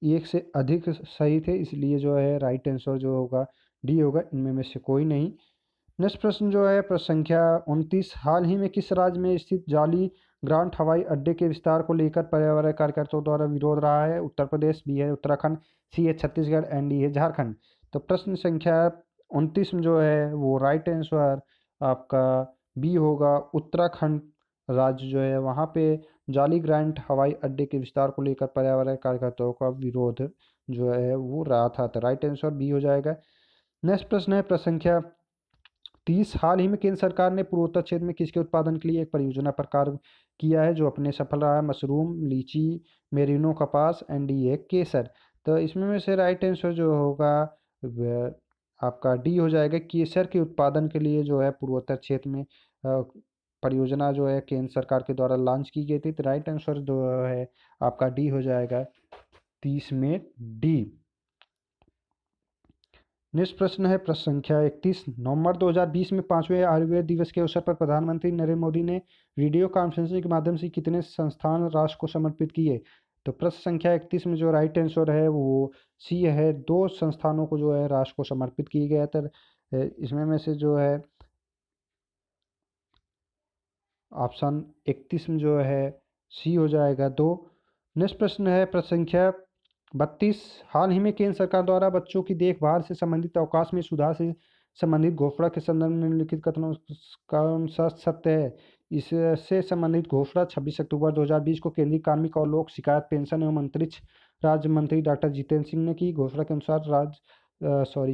एक से अधिक सही थे, इसलिए जो है राइट आंसर जो होगा डी होगा, इनमें में से कोई नहीं। नेक्स्ट प्रश्न जो है प्रश्न संख्या 29। हाल ही में किस राज्य में स्थित जाली ग्रांट हवाई अड्डे के विस्तार को लेकर पर्यावरण कार्यकर्ताओं द्वारा विरोध रहा है? उत्तर प्रदेश, बी है उत्तराखंड, सी है छत्तीसगढ़ एंड डी है झारखंड। तो प्रश्न संख्या 29 में जो है वो राइट आंसर आपका बी होगा। उत्तराखंड राज्य जो है वहाँ पे जाली ग्रांट हवाई अड्डे के विस्तार को लेकर पर्यावरण कार्यकर्ताओं का विरोध जो है वो रहा था, तो राइट आंसर बी हो जाएगा। नेक्स्ट प्रश्न है प्रश्न संख्या 30। हाल ही में केंद्र सरकार ने पूर्वोत्तर क्षेत्र में किसके उत्पादन के लिए एक परियोजना पर कार्य किया है जो अपने सफल रहा है? मशरूम, लीची, मेरिनो कपास एंड डी है केसर। तो इसमें में से राइट आंसर जो होगा आपका डी हो जाएगा। केसर के उत्पादन के लिए जो है पूर्वोत्तर क्षेत्र में परियोजना जो है केंद्र सरकार के द्वारा लॉन्च की गई थी, तो राइट आंसर जो है आपका डी हो जाएगा 30 में डी। नेक्स्ट प्रश्न है प्रश्न संख्या 31। नवंबर 2020 में 5वें आयुर्वेद दिवस के अवसर पर प्रधानमंत्री नरेंद्र मोदी ने वीडियो कॉन्फ्रेंसिंग के माध्यम से कितने संस्थान राष्ट्र को समर्पित किए? तो प्रश्न संख्या 31 में जो राइट आंसर है वो सी है। 2 संस्थानों को जो है राष्ट्र को समर्पित किया गया था। इसमें में से जो है ऑप्शन 31 में जो है सी हो जाएगा 2। नेक्स्ट प्रश्न है प्रश्न संख्या 32। हाल ही में केंद्र सरकार द्वारा बच्चों की देखभाल से संबंधित अवकाश में सुधार से संबंधित घोषणा के संदर्भ में निम्नलिखित कथनों कौन सा सत्य है? इससे संबंधित घोषणा 26 अक्टूबर 2020 को केंद्रीय कार्मिक और लोक शिकायत, पेंशन एवं अंतरिक्ष राज्य मंत्री डॉक्टर जितेंद्र सिंह ने की। घोषणा के अनुसार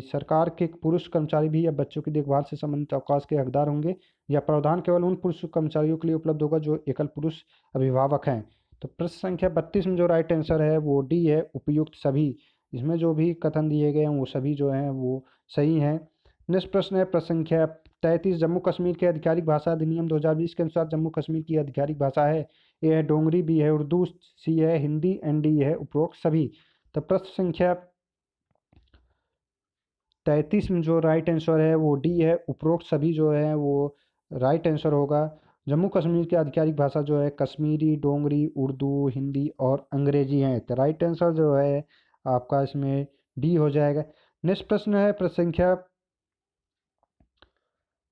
सरकार के पुरुष कर्मचारी भी अब बच्चों की देखभाल से संबंधित अवकाश के हकदार होंगे। यह प्रावधान केवल उन पुरुष कर्मचारियों के लिए उपलब्ध होगा जो एकल पुरुष अभिभावक हैं। तो प्रश्न संख्या 32 में जो राइट आंसर है वो डी है, उपयुक्त सभी। इसमें जो भी कथन दिए गए हैं वो सभी जो हैं वो सही हैं। नेक्स्ट प्रश्न है प्रश्न संख्या 33। जम्मू कश्मीर के आधिकारिक भाषा अधिनियम 2020 के अनुसार जम्मू कश्मीर की आधिकारिक भाषा है? ए है डोगरी, बी है उर्दू, सी है हिंदी एंड डी है उपरोक्त सभी। तो प्रश्न संख्या 33 में जो राइट आंसर है वो डी है, उपरोक्त सभी जो है वो राइट आंसर होगा। जम्मू कश्मीर की आधिकारिक भाषा जो है कश्मीरी, डोगरी, उर्दू, हिंदी और अंग्रेजी है, तो राइट आंसर जो है आपका इसमें डी हो जाएगा। नेक्स्ट प्रश्न है प्रश्न संख्या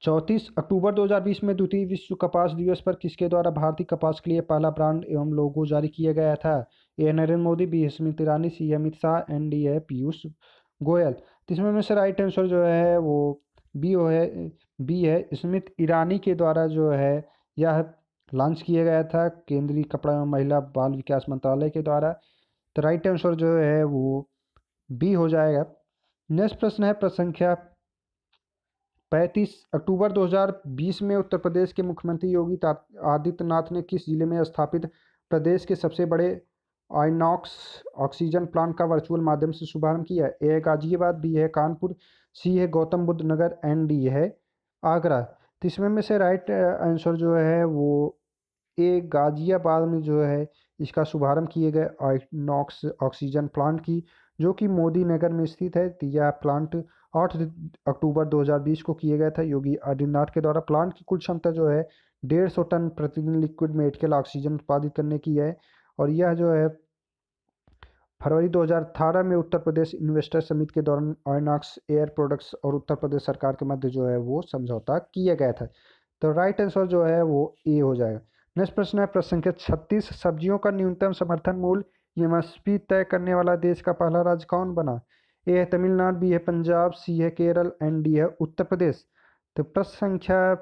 34। अक्टूबर 2020 में द्वितीय विश्व कपास दिवस पर किसके द्वारा भारतीय कपास के लिए पहला ब्रांड एवं लोगो जारी किया गया था? A Narendra Modi, B Smriti Irani, C Amit Shah and D है पीयूष गोयल। तो इसमें में से राइट आंसर जो है वो बी है स्मृति ईरानी के द्वारा जो है यह लॉन्च किया गया था केंद्रीय कपड़ा एवं महिला बाल विकास मंत्रालय के द्वारा। तो राइट आंसर जो है वो बी हो जाएगा। नेक्स्ट प्रश्न है प्रश्न संख्या 35। अक्टूबर 2020 में उत्तर प्रदेश के मुख्यमंत्री योगी आदित्यनाथ ने किस जिले में स्थापित प्रदेश के सबसे बड़े आइनॉक्स ऑक्सीजन प्लांट का वर्चुअल माध्यम से शुभारंभ किया है? ए है गाजियाबाद, बी है कानपुर, सी है गौतम बुद्ध नगर एंड डी है आगरा। तो इसमें में से राइट आंसर जो है वो ए गाजियाबाद में जो है इसका शुभारंभ किए गए आइनॉक्स ऑक्सीजन प्लांट की, जो कि मोदी नगर में स्थित है। तो यह प्लांट 8 अक्टूबर 2020 को किया गया था योगी आदित्यनाथ के द्वारा। प्लांट की कुल क्षमता जो है 150 टन प्रतिदिन लिक्विड मेडिकल ऑक्सीजन उत्पादित करने की है। और यह जो है फरवरी 2018 में उत्तर प्रदेश इन्वेस्टर समिट के दौरान आइनॉक्स एयर प्रोडक्ट्स और उत्तर प्रदेश सरकार के मध्य जो है वो समझौता किया गया था। तो राइट आंसर जो है वो ए हो जाएगा। नेक्स्ट प्रश्न है प्रश्न संख्या 36। सब्जियों का न्यूनतम समर्थन मूल्य एमएसपी तय करने वाला देश का पहला राज्य कौन बना? ए है तमिलनाडु, बी है पंजाब, सी है केरल एंड डी है उत्तर प्रदेश। तो प्रश्न संख्या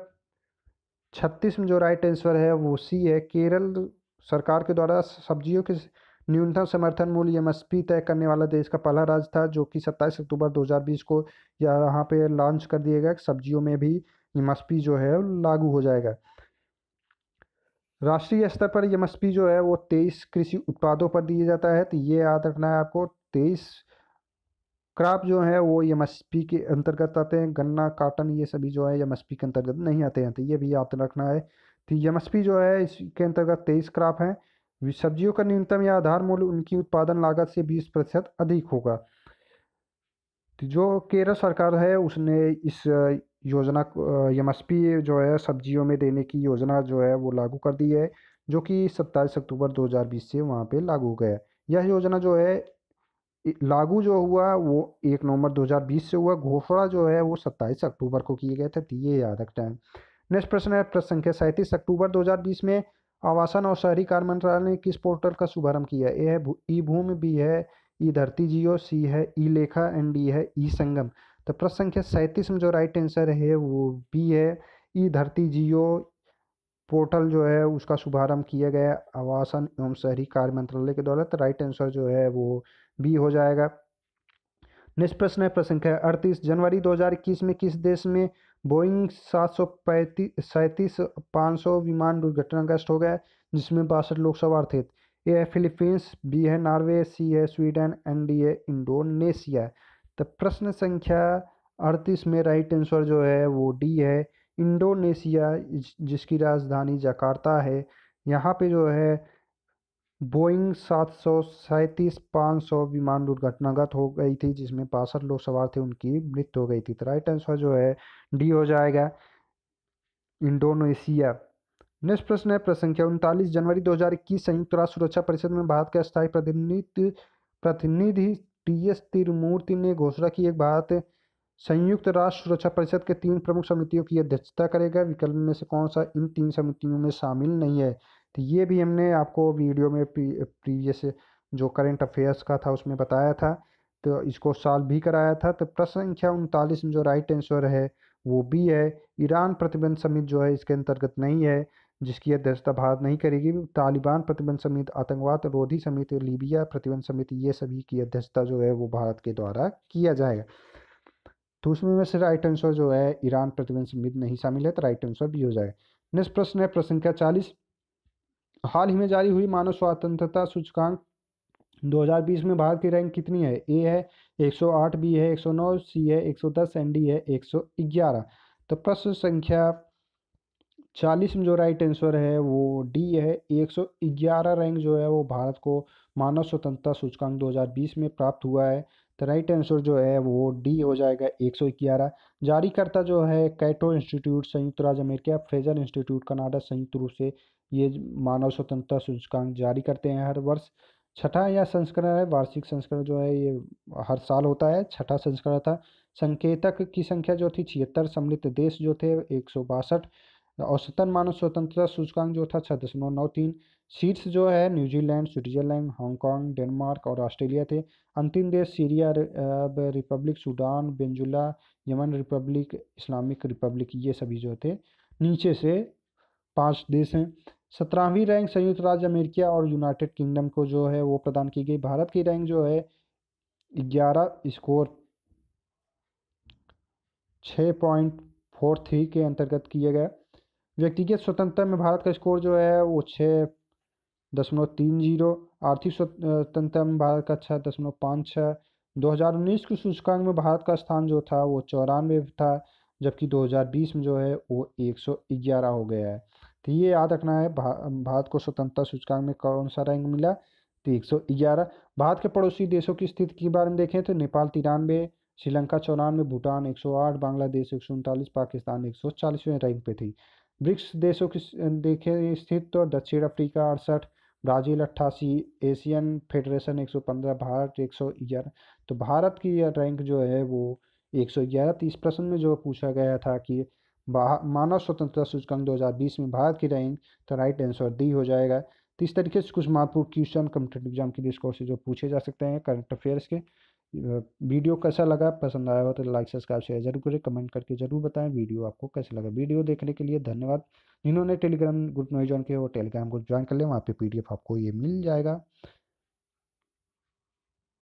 36 में जो राइट आंसर है वो सी है। केरल सरकार के द्वारा सब्जियों के न्यूनतम समर्थन मूल्य एमएसपी तय करने वाला देश का पहला राज्य था, जो कि 27 अक्टूबर 2020 को यहाँ पे लॉन्च कर दिया गया। सब्जियों में भी एमएसपी जो है लागू हो जाएगा। राष्ट्रीय स्तर पर एमएसपी जो है वो 23 कृषि उत्पादों पर दिया जाता है। तो ये याद रखना है आपको। 23 क्रॉप जो है वो एमएसपी के अंतर्गत आते हैं। गन्ना, कॉटन ये सभी जो है एमएसपी के अंतर्गत नहीं आते हैं, तो ये भी याद रखना है। तो एमएसपी जो है इसके अंतर्गत 23 क्रॉप हैं। सब्जियों का न्यूनतम या आधार मूल्य उनकी उत्पादन लागत से 20% अधिक होगा। तो जो केरल सरकार है उसने इस योजना एमएसपी जो है सब्जियों में देने की योजना जो है वो लागू कर दी है, जो कि 27 अक्टूबर 2020 से वहाँ पे लागू हो गया। यह योजना जो है लागू जो हुआ वो 1 नवंबर 2020 से हुआ। घोषणा जो है वो 27 अक्टूबर को किए गए थे। तो ये याद रखना है। नेक्स्ट प्रश्न है प्रश्न संख्या 37। अक्टूबर 2020 में आवासन और शहरी कार्य मंत्रालय ने किस पोर्टल का शुभारंभ किया? ए है ई भूमि, बी है ई धरती जियो, सी है ई लेखा एंड डी है ई संगम। तो प्रश्न संख्या 37 में जो राइट आंसर है वो बी है ई धरती जियो पोर्टल जो है उसका शुभारंभ किया गया आवासन एवं शहरी कार्य मंत्रालय के द्वारा। तो राइट आंसर जो है वो बी हो जाएगा। नेक्स्ट प्रश्न है प्रश्न संख्या 38। जनवरी 2021 में किस देश में बोइंग 737-500 विमान दुर्घटनाग्रस्त हो गया, जिसमें 62 लोग सवार थे? ए है फिलीपींस, बी है नॉर्वे, सी है स्वीडन एंड डी है इंडोनेशिया। तो प्रश्न संख्या 38 में राइट आंसर जो है वो डी है इंडोनेशिया, जिसकी राजधानी जकार्ता है। यहाँ पे जो है बोइंग 737-500 विमान दुर्घटनाग्रस्त हो गई थी, जिसमें 62 लोग सवार थे, उनकी मृत्यु हो गई थी। तो राइट आंसर जो है डी हो जाएगा इंडोनेशिया। नेक्स्ट प्रश्न है प्रश्न संख्या 39। जनवरी 2021 संयुक्त राष्ट्र सुरक्षा परिषद में भारत के स्थायी प्रतिनिधि टी.एस. तिरुमूर्ति ने घोषणा की एक भारत संयुक्त राष्ट्र सुरक्षा परिषद के 3 प्रमुख समितियों की अध्यक्षता करेगा। विकल्प में से कौन सा इन 3 समितियों में शामिल नहीं है? तो ये भी हमने आपको वीडियो में प्रीवियस जो करंट अफेयर्स का था उसमें बताया था, तो इसको सॉल्व भी कराया था। तो प्रश्न संख्या 39 में जो राइट आंसर है वो बी है ईरान प्रतिबंध समिति जो है इसके अंतर्गत नहीं है, जिसकी अध्यक्षता भारत नहीं करेगी। तालिबान प्रतिबंध समिति, आतंकवाद रोधी समिति, लीबिया प्रतिबंध समिति, ये सभी की अध्यक्षता जो है वो भारत के द्वारा किया जाएगा। तो उसमें में से राइट आंसर जो है ईरान प्रतिबंध समिति नहीं शामिल है, तो राइट आंसर बी हो जाएगा। नेक्स्ट प्रश्न है प्रश्न संख्या 40। हाल ही में जारी हुई मानव स्वतंत्रता सूचकांक 2020 में भारत की रैंक कितनी है? ए है 108, बी है 109, सी है 110 एंड डी है 111। तो प्रश्न संख्या 40 में जो राइट आंसर है वो डी है 111 रैंक जो है वो भारत को मानव स्वतंत्रता सूचकांक 2020 में प्राप्त हुआ है। तो राइट आंसर जो है वो डी हो जाएगा 111। जारीकर्ता जो है कैटो इंस्टीट्यूट संयुक्त राज्य अमेरिका, फ्रेजर इंस्टीट्यूट कनाडा संयुक्त रूप से ये मानव स्वतंत्रता सूचकांक जारी करते हैं हर वर्ष। छठा यह संस्करण है। वार्षिक संस्करण जो है ये हर साल होता है, छठा संस्करण था। संकेतक की संख्या जो थी 76, सम्मिलित देश जो थे 162, औसतन मानव स्वतंत्रता सूचकांक जो था 6.93, सीट्स जो है न्यूजीलैंड, स्विट्जरलैंड, हांगकांग, डेनमार्क और ऑस्ट्रेलिया थे। अंतिम देश Syria, Arab Republic, Sudan, Venezuela, Yemen Republic, Islamic Republic, ये सभी जो थे नीचे से 5 देश हैं। 17वीं रैंक संयुक्त राज्य अमेरिका और यूनाइटेड किंगडम को जो है वो प्रदान की गई। भारत की रैंक जो है 11 स्कोर 6.43 के अंतर्गत किया गया। व्यक्तिगत स्वतंत्रता में भारत का स्कोर जो है वो 6.30। आर्थिक स्वतंत्रता में भारत का 6.56। 2019 के सूचकांक में भारत का स्थान जो था वो 94 था, जबकि 2020 में जो है वो 111 हो गया है। तो ये याद रखना है, भारत को स्वतंत्रता सूचकांक में कौन सा रैंक मिला, तो 111। भारत के पड़ोसी देशों की स्थिति के बारे में देखें तो नेपाल 93, श्रीलंका 94, भूटान 108, बांग्लादेश 139, पाकिस्तान 140वें रैंक पे थी। ब्रिक्स देशों की देखें स्थित तो दक्षिण Africa 68, Brazil 88, Asian federation 115, Bharat 111। तो भारत की यह रैंक जो है वो 111। तो इस प्रश्न में जो पूछा गया था कि मानव स्वतंत्रता सूचकांक 2020 में भारत की रैंक, तो राइट आंसर डी हो जाएगा। तो इस तरीके से कुछ महत्वपूर्ण क्वेश्चन कॉम्पिटेटिव एग्जाम के दृष्टिकोण से जो पूछे जा सकते हैं करंट अफेयर्स के। वीडियो कैसा लगा, पसंद आया हो तो लाइक सब्सक्राइब शेयर जरूर करें, कमेंट करके जरूर बताएं वीडियो आपको कैसा लगा। वीडियो देखने के लिए धन्यवाद। जिन्होंने टेलीग्राम ग्रुप नहीं ज्वाइन किया वो टेलीग्राम ग्रुप ज्वाइन कर लें, वहाँ पे PDF आपको ये मिल जाएगा।